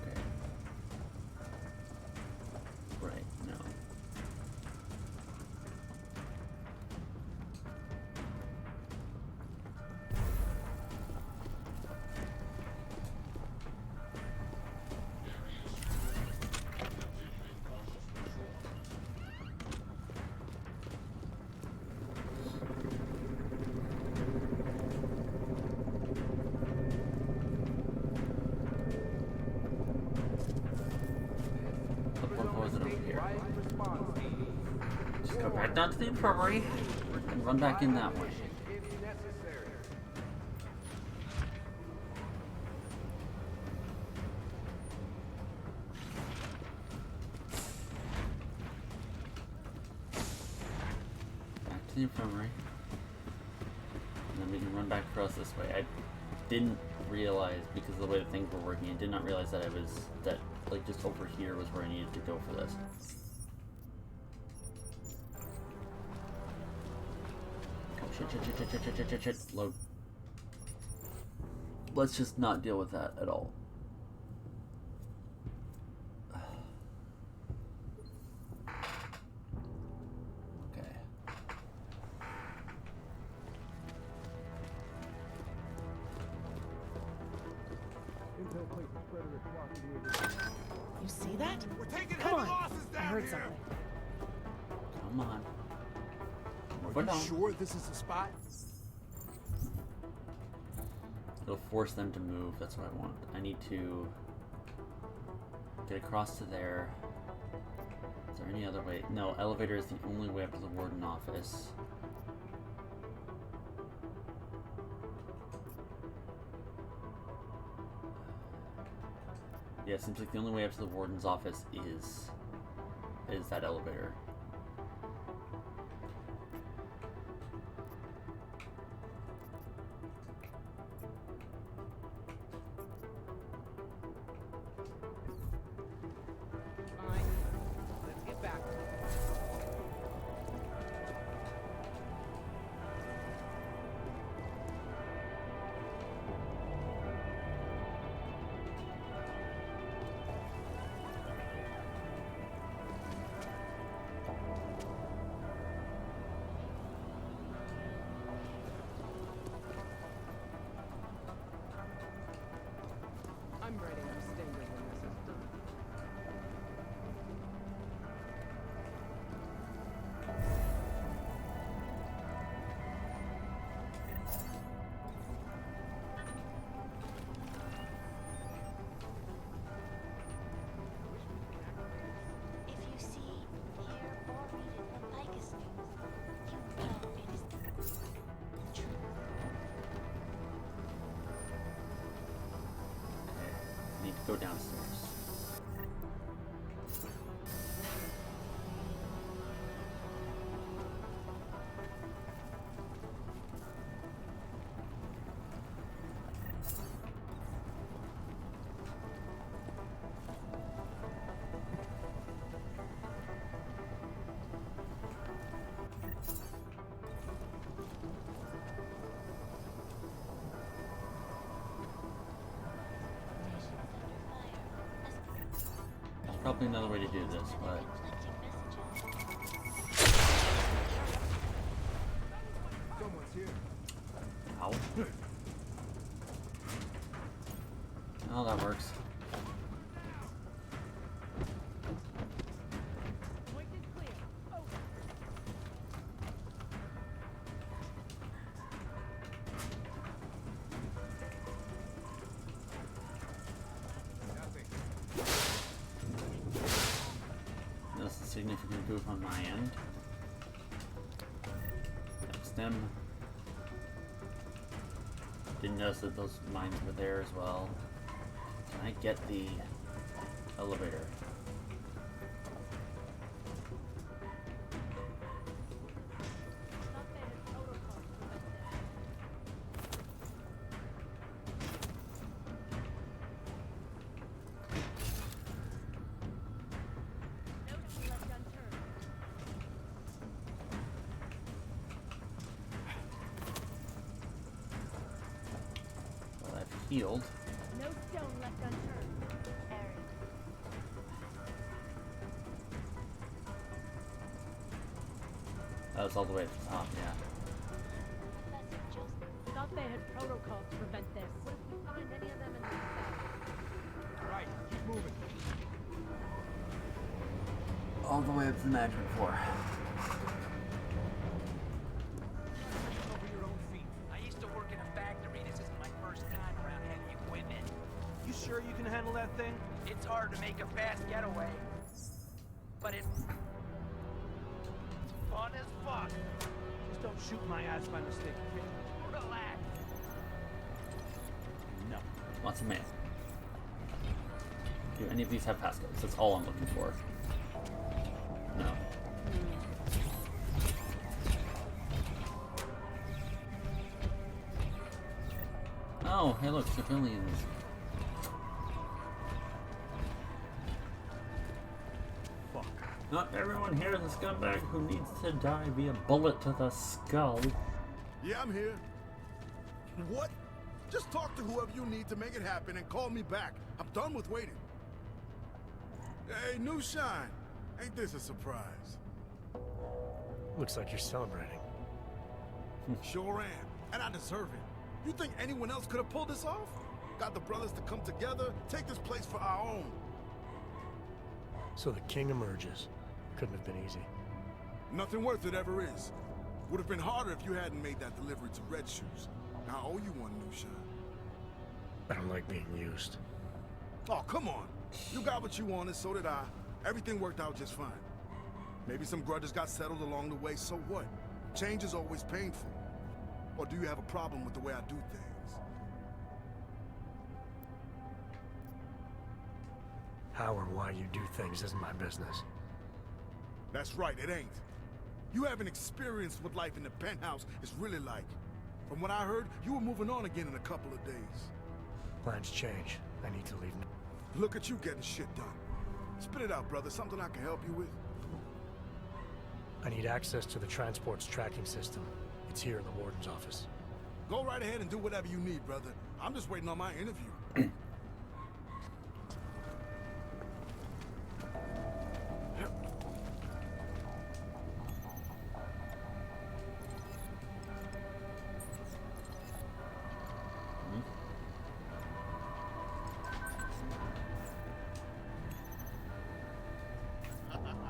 Okay. Right, no. Just go back down to the infirmary and run back in that way. the infirmary. And then we can run back across this way. I didn't realize, because of the way that things were working, I did not realize that like just over here was where I needed to go for this. Oh shit. Load. Let's just not deal with that at all. You see that? We're taking Come heavy on. losses I down heard here. something. Come on. Are you sure this is the spot? It'll force them to move. That's what I want. I need to get across to there. Is there any other way? No, elevator is the only way up to the warden office. Yeah, it seems like the only way up to the warden's office is that elevator. Fine. Let's get back. I'm writing a stinger when this is done. If you see, hear, or read it from Vicus News, you know it is the truth. Okay, I need to go downstairs. Nations under fire. There's probably another way to do this, but Conflicting messages. Someone's here. ow. Oh, that works. Nothing. That's a significant goof on my end. That's them. Didn't notice that those mines were there as well. Can I get the elevator? Well, I've healed. No stone left unturned. Aaron. That was all the way at the top, yeah. Professor Joseph. Thought they had protocol to prevent this. What if we find any of them in the cell? Right, keep moving. All the way up to the management floor. Over your own feet. I used to work in a factory. This isn't my first time around heavy equipment. You sure you can handle that thing? It's hard to make a fast getaway. But it's fun as fuck. Just don't shoot my ass by mistake, okay? Relax. No. Lots of mail. Do any of these have passcodes? That's all I'm looking for. No. Oh, hey look, civilians. Fuck. Not everyone here is a scumbag who needs to die via bullet to the skull. Yeah, I'm here. What? Just talk to whoever you need to make it happen and call me back. I'm done with waiting. Hey, new shine. Ain't this a surprise? Looks like you're celebrating. Sure am. And I deserve it. You think anyone else could have pulled this off? Got the brothers to come together, take this place for our own. So the king emerges. Couldn't have been easy. Nothing worth it ever is. Would have been harder if you hadn't made that delivery to Red Shoes. Now I owe you one, new shine. I don't like being used. Oh, come on. You got what you wanted, so did I. Everything worked out just fine. Maybe some grudges got settled along the way, so what? Change is always painful. Or do you have a problem with the way I do things? How or why you do things isn't my business. That's right, it ain't. You haven't experienced what life in the penthouse is really like. From what I heard, you were moving on again in a couple of days. Plans change. I need to leave now. Look at you getting shit done. Spit it out, brother. Something I can help you with? I need access to the transport's tracking system. It's here in the warden's office. Go right ahead and do whatever you need, brother. I'm just waiting on my interview.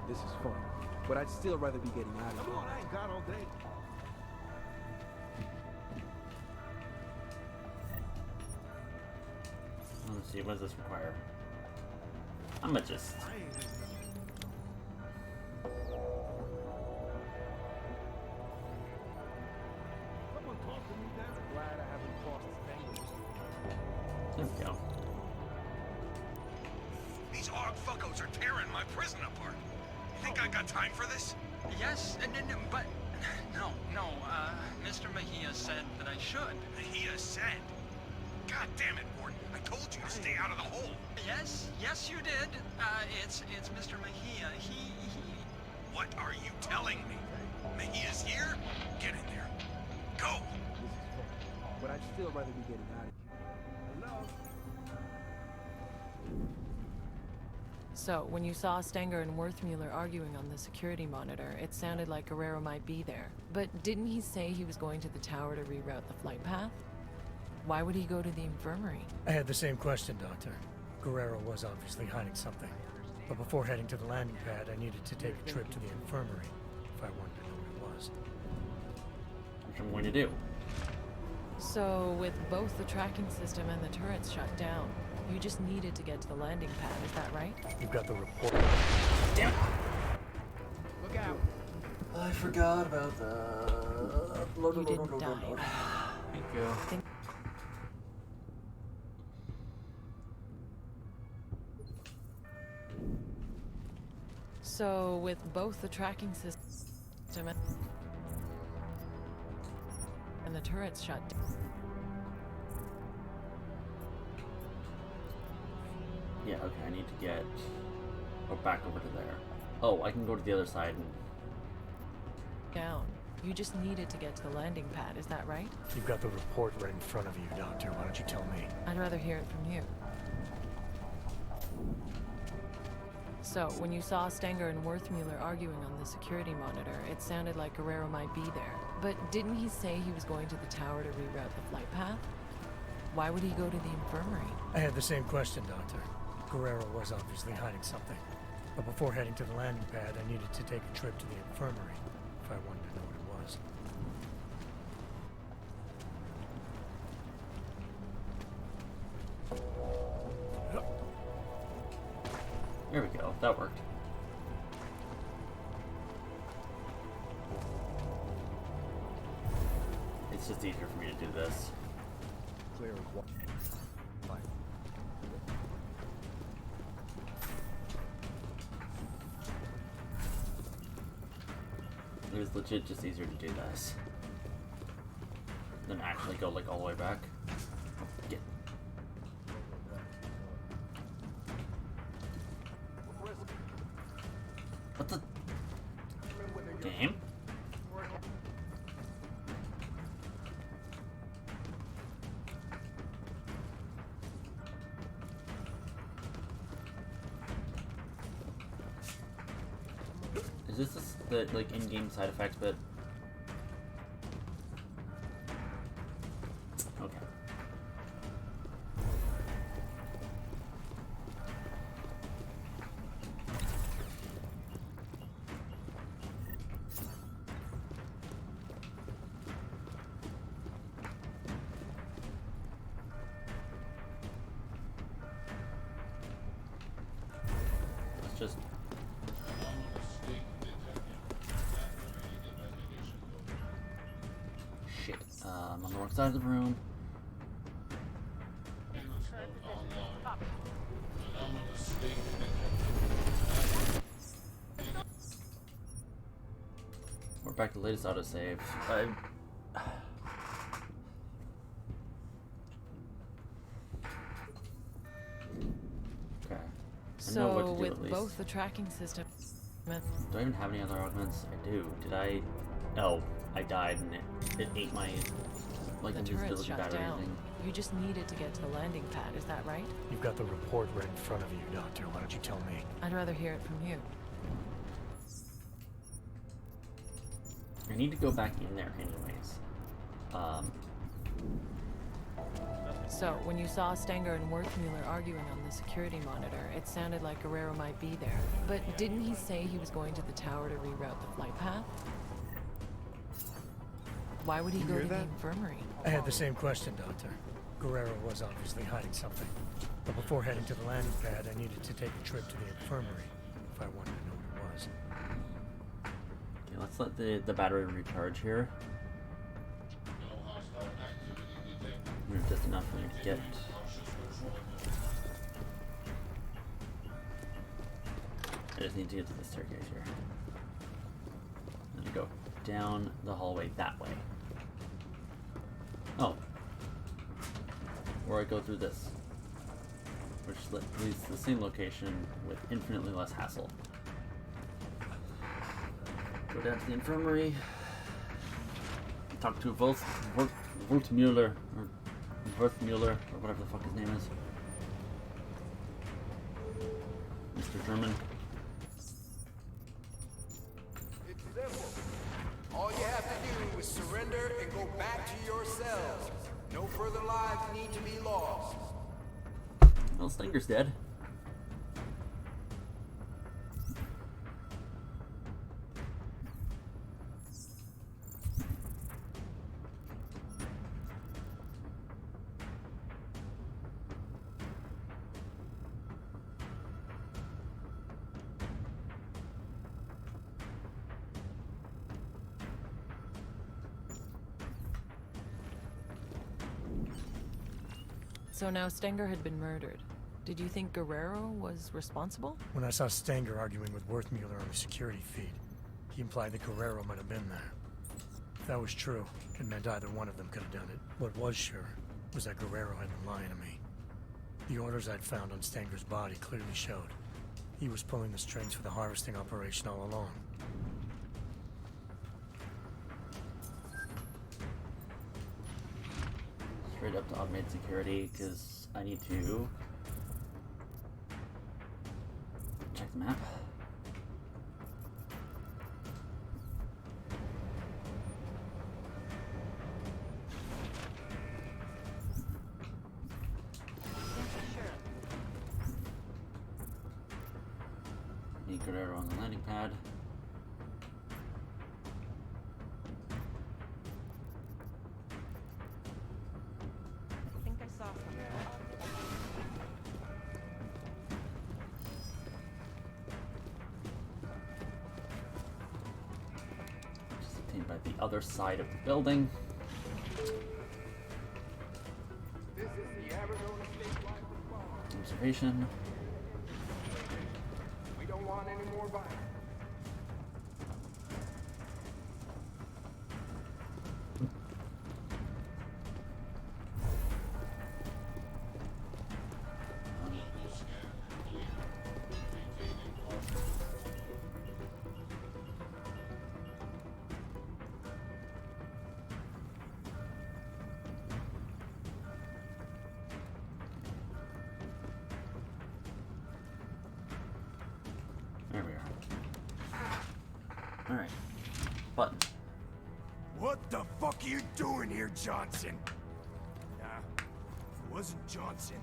This is fun, but I'd still rather be getting out of here. Come on, I ain't got all day. Let's see, what does this require? I'ma just... I ain't had nothing. Someone talk to me, Dan. Glad I haven't crossed Stenger. There we go. These hog fuckos are tearing my prison apart. You think I got time for this? Yes, but no, Mr. Mejia said that I should. Mejia said. God damn it, Warden. I told you to stay out of the hole. Yes, you did. It's Mr. Mejia. He... What are you telling me? Mejia's here? Get in there. Go! This is fun, but I'd still rather be getting out of here. Hello? So, when you saw Stenger and Worthmuller arguing on the security monitor, it sounded like Guerrero might be there. But didn't he say he was going to the tower to reroute the flight path? Why would he go to the infirmary? I had the same question, Doctor. Guerrero was obviously hiding something. But before heading to the landing pad, I needed to take a trip to the infirmary if I wanted to know what it was. Which I'm going to do. So, with both the tracking system and the turrets shut down, you just needed to get to the landing pad, is that right? You've got the report. Damn it! Look out! I forgot about the... You didn't die. Thank you. So, with both the tracking system and the turrets shut down... Yeah, okay, I need to get... Oh, back over to there. Oh, I can go to the other side and... down. You just needed to get to the landing pad, is that right? You've got the report right in front of you, Doctor. Why don't you tell me? I'd rather hear it from you. So, when you saw Stenger and Worthmuller arguing on the security monitor, it sounded like Guerrero might be there. But didn't he say he was going to the tower to reroute the flight path? Why would he go to the infirmary? I had the same question, Doctor. Guerrero was obviously hiding something. But before heading to the landing pad, I needed to take a trip to the infirmary if I wanted to know what it was. There we go, that worked. It's just easier for me to do this. Clear as water. Fine. It was legit just easier to do this than actually go like all the way back. Get. What the? Game? Is this the like in-game side effects, but okay. Let's just shit. I'm on the wrong side of the room. We're back to the latest autosave. Okay. I know what to So, do, with at least. both the tracking system. Do I even have any other augments? I do. Did I? Oh, I died and it ate my like The turret's invisibility shut battery down. thing. You just needed to get to the landing pad, is that right? You've got the report right in front of you, Doctor. Why don't you tell me? I'd rather hear it from you. I need to go back in there anyways. So, when you saw Stenger and Werthmuller arguing on the security monitor, it sounded like Guerrero might be there. But didn't he say he was going to the tower to reroute the flight path? Why would he go to the infirmary? I had the same question, Doctor. Guerrero was obviously hiding something. But before heading to the landing pad, I needed to take a trip to the infirmary if I wanted to know what it was. Okay, let's let the battery recharge here. Move just enough for me to get. I just need to get to the staircase here. I'm gonna go down the hallway that way. Oh. Or I go through this. Which leads to the same location with infinitely less hassle. Go down to the infirmary. Talk to Werthmuller, or whatever the fuck his name is. Mr. German. It's simple. All you have to do is surrender and go back to your cells. No further lives need to be lost. Well, Stenger's dead. So now Stenger had been murdered. Did you think Guerrero was responsible? When I saw Stenger arguing with Werthmuller on the security feed, he implied that Guerrero might have been there. If that was true, it meant either one of them could have done it. What was sure was that Guerrero had been lying to me. The orders I'd found on Stenger's body clearly showed he was pulling the strings for the harvesting operation all along. Straight up to automated security, because I need to check the map. Need Guerrero on the landing pad. I think I saw something. Just obtained by the other side of the building. This is the Arizona statewide response. Observation. We don't want any more violence. Alright. Button. What the fuck are you doing here, Johnson? Nah, it wasn't Johnson.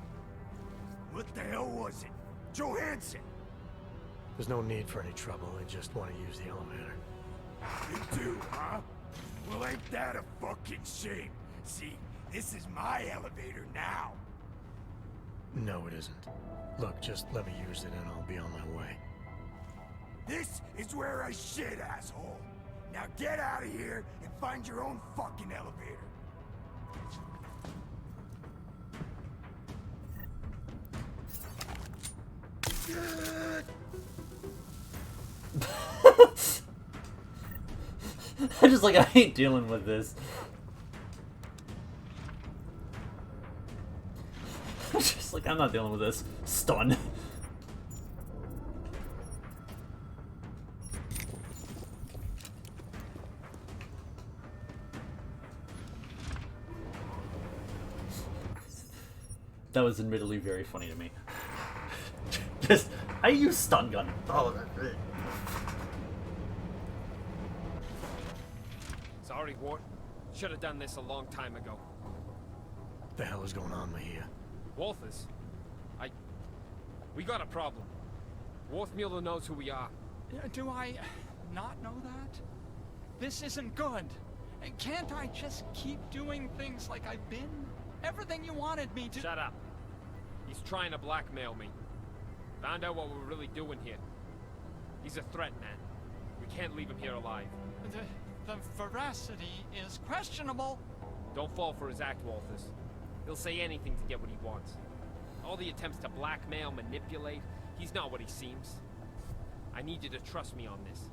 What the hell was it? Johansson! There's no need for any trouble. I just want to use the elevator. You do, huh? Well, ain't that a fucking shame? See, this is my elevator now. No, it isn't. Look, just let me use it and I'll be on my way. This is where I shit, asshole. Now get out of here and find your own fucking elevator. I just like, I ain't dealing with this. Just like, I'm not dealing with this. Stun. That was admittedly very funny to me. Just, I use stun gun. Oh, that's great. Sorry, Ward. Should have done this a long time ago. What the hell is going on, Mahia? Walters, we got a problem. Worthmuller knows who we are. Do I not know that? This isn't good. Can't I just keep doing things like I've been? Everything you wanted me to— Shut up. He's trying to blackmail me. Found out what we're really doing here. He's a threat, man. We can't leave him here alive. The veracity is questionable. Don't fall for his act, Walters. He'll say anything to get what he wants. All the attempts to blackmail, manipulate, he's not what he seems. I need you to trust me on this.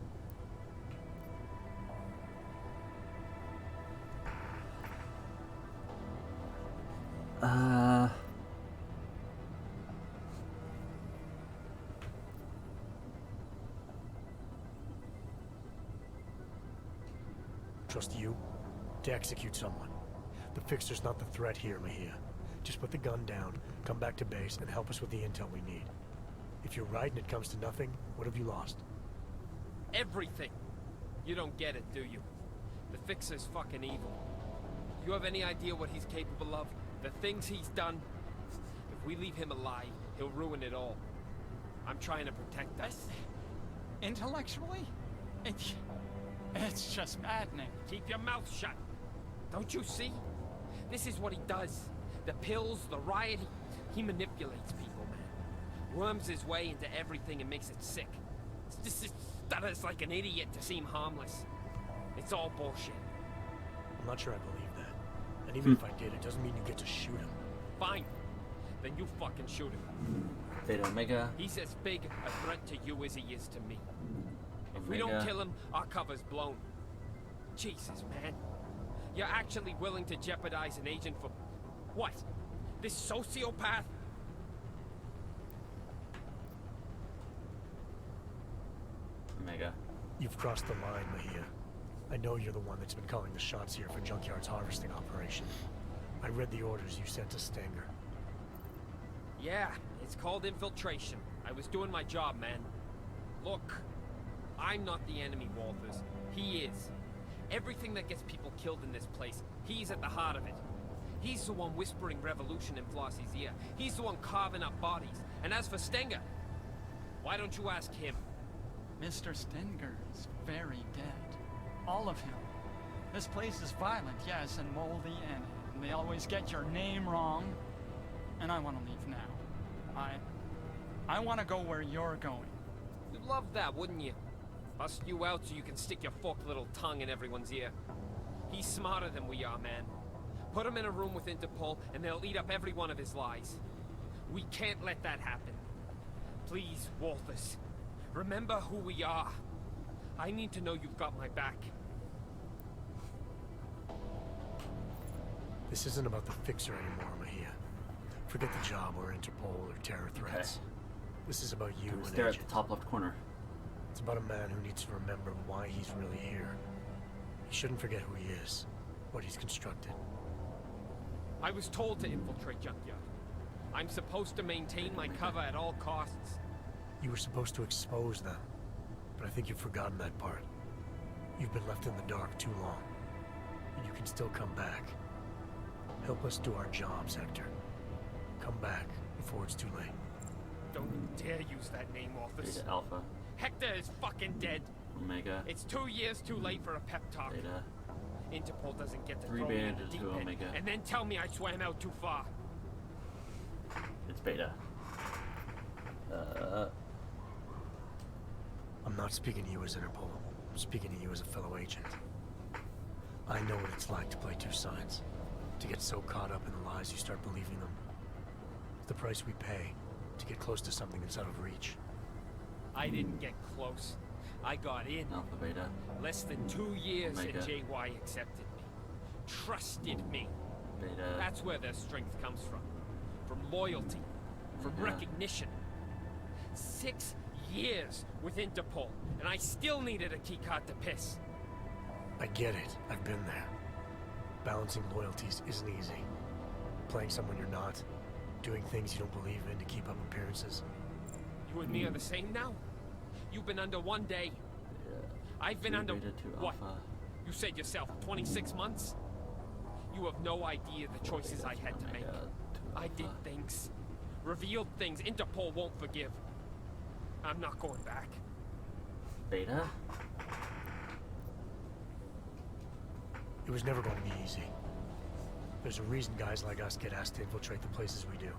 Trust you to execute someone. The Fixer's not the threat here, Mahia. Just put the gun down, come back to base, and help us with the intel we need. If you're right and it comes to nothing, what have you lost? Everything! You don't get it, do you? The Fixer's fucking evil. You have any idea what he's capable of? The things he's done? If we leave him alive, he'll ruin it all. I'm trying to protect us. Intellectually? It's just maddening. Keep your mouth shut. Don't you see? This is what he does. The pills, the riot, he manipulates people, man. Worms his way into everything and makes it sick. Stutters like an idiot to seem harmless. It's all bullshit. I'm not sure I believe that. And even if I did, it doesn't mean you get to shoot him. Fine. Then you fucking shoot him. Theta Omega. He's as big a threat to you as he is to me. If we Omega. don't kill him, our cover's blown. Jesus, man. You're actually willing to jeopardize an agent for... what? This sociopath? Omega. You've crossed the line, Mahia. I know you're the one that's been calling the shots here for Junkyard's harvesting operation. I read the orders you sent to Stenger. Yeah, it's called infiltration. I was doing my job, man. Look, I'm not the enemy, Walters. He is. Everything that gets people killed in this place, he's at the heart of it. He's the one whispering revolution in Flossie's ear. He's the one carving up bodies. And as for Stenger, why don't you ask him? Mr. Stenger is very dead. All of him. This place is violent, yes, and moldy, and they always get your name wrong. And I want to leave now. I want to go where you're going. You'd love that, wouldn't you? Bust you out so you can stick your forked little tongue in everyone's ear. He's smarter than we are, man. Put him in a room with Interpol, and they'll eat up every one of his lies. We can't let that happen. Please, Walters. Remember who we are. I need to know you've got my back. This isn't about the Fixer anymore, Mahia. Forget the job or Interpol or terror threats. Okay. This is about you and Stare at Agent. the top left corner. It's about a man who needs to remember why he's really here. He shouldn't forget who he is, what he's constructed. I was told to infiltrate Junkyard. I'm supposed to maintain my cover at all costs. You were supposed to expose them, but I think you've forgotten that part. You've been left in the dark too long. And you can still come back. Help us do our jobs, Hector. Come back before it's too late. Don't dare use that name, Office. Beta Alpha. Hector is fucking dead. Omega. It's 2 years too late for a pep talk. Beta. Interpol doesn't get to 3 throw me in beta the deep to end Omega. and then tell me I swam out too far. It's Beta. I'm not speaking to you as Interpol. I'm speaking to you as a fellow agent. I know what it's like to play two sides. To get so caught up in the lies you start believing them. It's the price we pay to get close to something that's out of reach. I didn't get close. I got in. Alpha, Beta. Less than 2 years Omega. and JY accepted me. Trusted me. Beta. That's where their strength comes from. From loyalty. From Yeah. recognition. 6 years with Interpol, and I still needed a keycard to piss. I get it. I've been there. Balancing loyalties isn't easy. Playing someone you're not. Doing things you don't believe in to keep up appearances. You and me are the same now? You've been under 1 day. I've been under, Beta to what? Alpha. You said yourself, 26 months? You have no idea the choices I had to make. Omega to I did Alpha. things. Revealed things Interpol won't forgive. I'm not going back. Beta? It was never going to be easy. There's a reason guys like us get asked to infiltrate the places we do.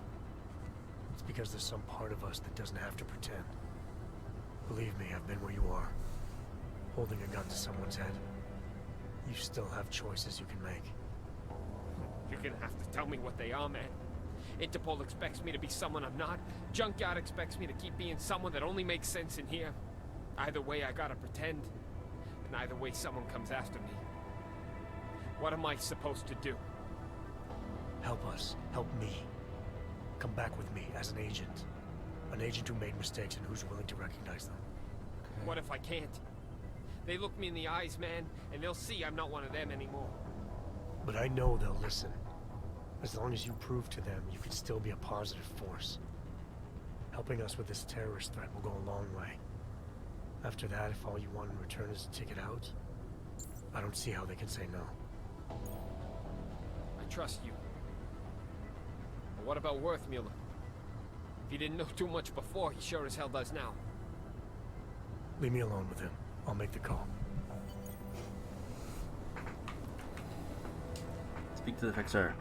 It's because there's some part of us that doesn't have to pretend. Believe me, I've been where you are. Holding a gun to someone's head. You still have choices you can make. You're gonna have to tell me what they are, man. Interpol expects me to be someone I'm not. Junkyard expects me to keep being someone that only makes sense in here. Either way, I gotta pretend. And either way, someone comes after me. What am I supposed to do? Help us. Help me. Come back with me as an agent. An agent who made mistakes and who's willing to recognize them. What if I can't? They look me in the eyes, man, and they'll see I'm not one of them anymore. But I know they'll listen. As long as you prove to them you can still be a positive force. Helping us with this terrorist threat will go a long way. After that, if all you want in return is a ticket out, I don't see how they can say no. I trust you. But what about Worthmuller? If he didn't know too much before, he sure as hell does now. Leave me alone with him. I'll make the call. Speak to the fixer.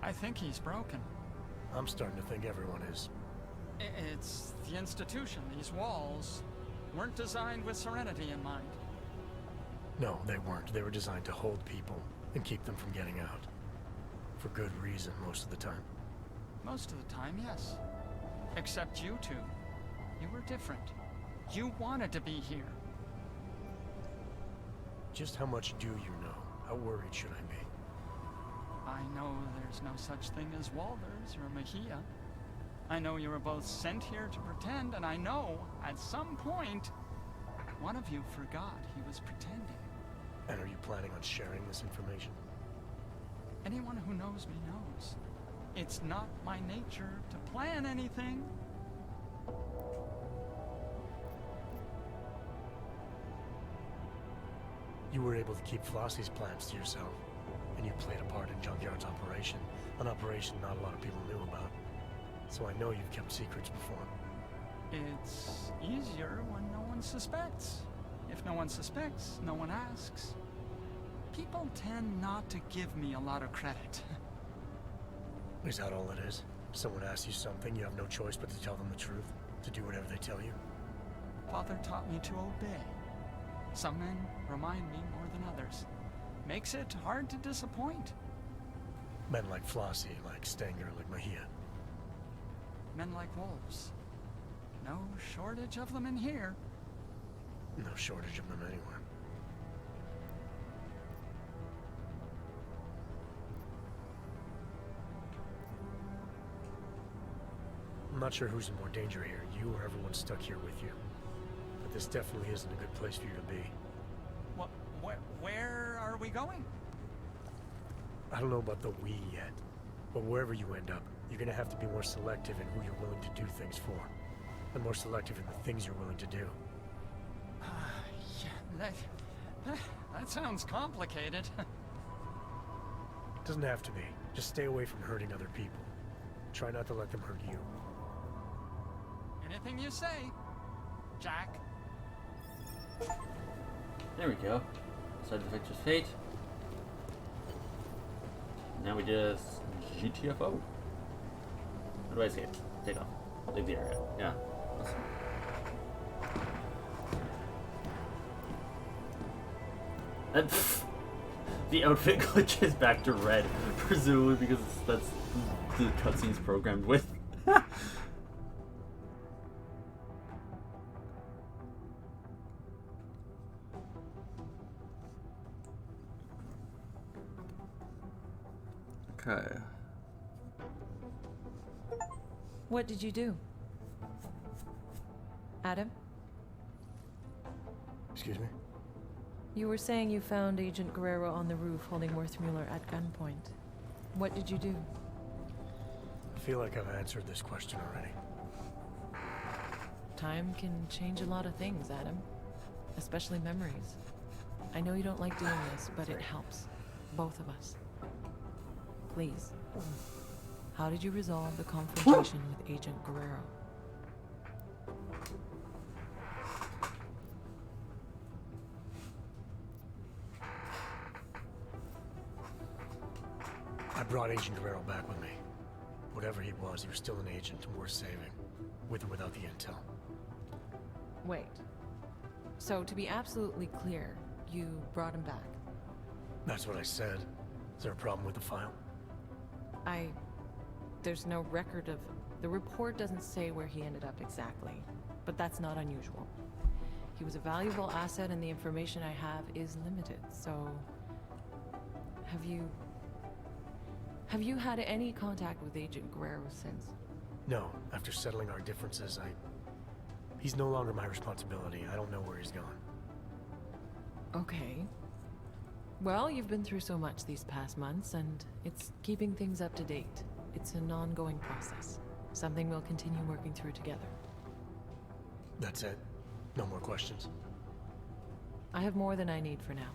I think he's broken. I'm starting to think everyone is. It's the institution. These walls weren't designed with serenity in mind. No, they weren't. They were designed to hold people and keep them from getting out. For good reason most of the time. Most of the time, yes. Except you two. You were different. You wanted to be here. Just how much do you know? How worried should I be? I know there's no such thing as Walters or Mejia. I know you were both sent here to pretend, and I know, at some point, one of you forgot he was pretending. And are you planning on sharing this information? Anyone who knows me knows. It's not my nature to plan anything. You were able to keep Flossie's plans to yourself, and you played a part in Junkyard's operation, an operation not a lot of people knew about. So I know you've kept secrets before. It's easier when no one suspects. If no one suspects, no one asks. People tend not to give me a lot of credit. Is that all it is? Someone asks you something, you have no choice but to tell them the truth? To do whatever they tell you? Father taught me to obey. Some men remind me more than others. Makes it hard to disappoint. Men like Flossie, like Stenger, like Mejia. Men like wolves. No shortage of them in here. No shortage of them anywhere. I'm not sure who's in more danger here, you or everyone stuck here with you. But this definitely isn't a good place for you to be. What? Where are we going? I don't know about the we yet, but wherever you end up, you're gonna have to be more selective in who you're willing to do things for. And more selective in the things you're willing to do. That sounds complicated. Doesn't have to be. Just stay away from hurting other people. Try not to let them hurt you. Anything you say, Jack. There we go. Side the victor's fate. Now we just GTFO. How do I escape? Take off. Leave the area. Yeah. Awesome. And the outfit glitches back to red, presumably because that's the cutscene's programmed with. Okay. What did you do? Adam? Excuse me? You were saying you found Agent Guerrero on the roof holding Worthmuller at gunpoint. What did you do? I feel like I've answered this question already. Time can change a lot of things, Adam. Especially memories. I know you don't like doing this, but it helps. Both of us. Please. How did you resolve the confrontation with Agent Guerrero? I brought Agent Guerrero back with me. Whatever he was still an agent and worth saving. With or without the intel. Wait. So, to be absolutely clear, you brought him back? That's what I said. Is there a problem with the file? There's no record of... The report doesn't say where he ended up exactly, but that's not unusual. He was a valuable asset and the information I have is limited, so... Have you had any contact with Agent Guerrero since? No. After settling our differences, he's no longer my responsibility. I don't know where he's gone. Okay. Well, you've been through so much these past months, and it's keeping things up to date. It's an ongoing process. Something we'll continue working through together. That's it? No more questions? I have more than I need for now.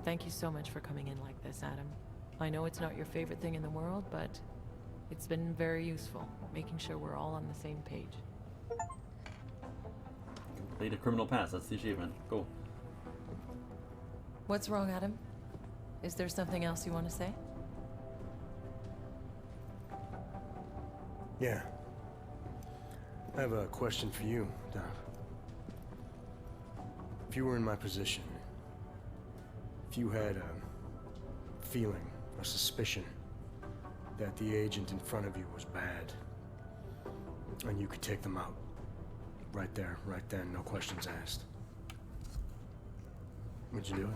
Thank you so much for coming in like this, Adam. I know it's not your favorite thing in the world, but it's been very useful, making sure we're all on the same page. Complete a criminal pass, that's the achievement. Cool. What's wrong, Adam? Is there something else you want to say? Yeah. I have a question for you, Doc. If you were in my position, if you had a feeling, a suspicion, that the agent in front of you was bad, and you could take them out, right there, right then, no questions asked, would you do it?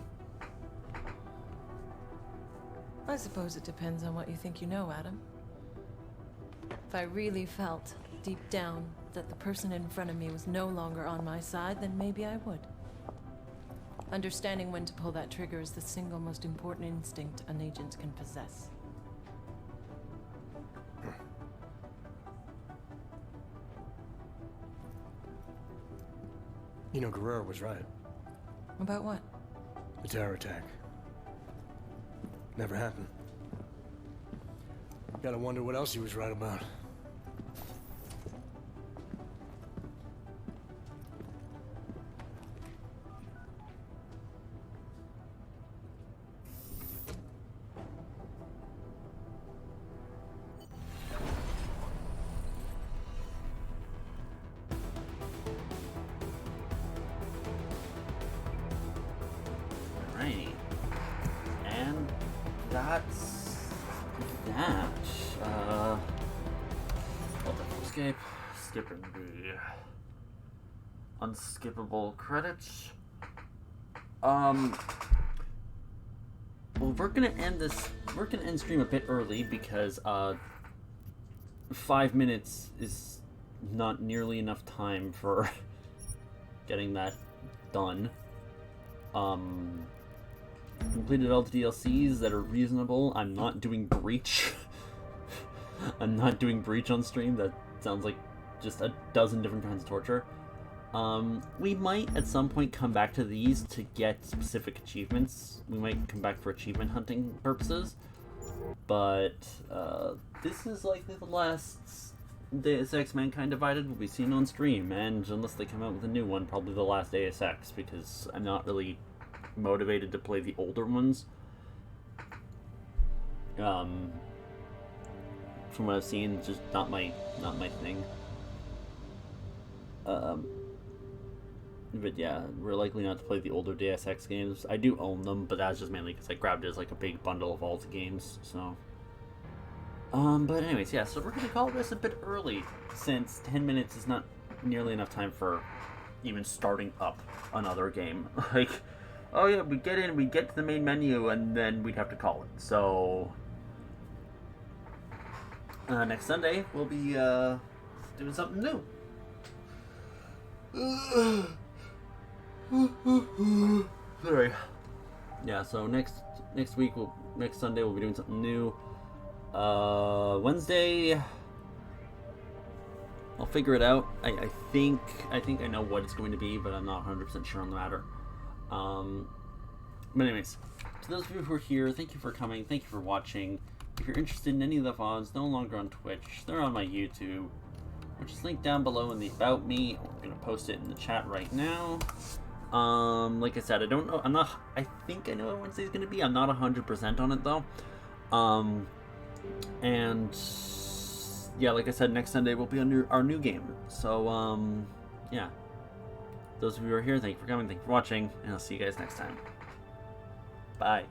I suppose it depends on what you think you know, Adam. If I really felt, deep down, that the person in front of me was no longer on my side, then maybe I would. Understanding when to pull that trigger is the single most important instinct an agent can possess. You know, Guerrero was right. About what? The terror attack. Never happened. Gotta wonder what else he was right about. Alrighty. And that's that. Escape. Skipping the unskippable credits. Well, we're gonna end stream a bit early because 5 minutes is not nearly enough time for getting that done. Completed all the DLCs that are reasonable. I'm not doing Breach. I'm not doing Breach on stream. That sounds like just a dozen different kinds of torture. We might at some point come back to these to get specific achievements. We might come back for achievement hunting purposes. But this is likely the last Deus Ex Mankind Divided will be seen on stream, and unless they come out with a new one, probably the last Deus Ex, because I'm not really motivated to play the older ones. From what I've seen, just not my thing. But yeah, we're likely not to play the older Deus Ex games. I do own them, but that's just mainly because I grabbed it as like a big bundle of all the games, so. But anyways, yeah, so we're gonna call this a bit early, since 10 minutes is not nearly enough time for even starting up another game. Like, oh yeah, we get in, we get to the main menu, and then we'd have to call it. So, next Sunday, we'll be, doing something new. Sorry. Yeah, so next Sunday we'll be doing something new. Wednesday, I'll figure it out. I think I know what it's going to be, but I'm not 100% sure on the matter. But anyways, to those of you who are here, thank you for coming. Thank you for watching. If you're interested in any of the VODs, no longer on Twitch, they're on my YouTube, which is linked down below in the About Me. I'm going to post it in the chat right now. Like I said, I don't know. I think I know what Wednesday's going to be. I'm not 100% on it though. And yeah, like I said, next Sunday will be our new game. So, yeah. Those of you who are here, thank you for coming, thank you for watching, and I'll see you guys next time. Bye.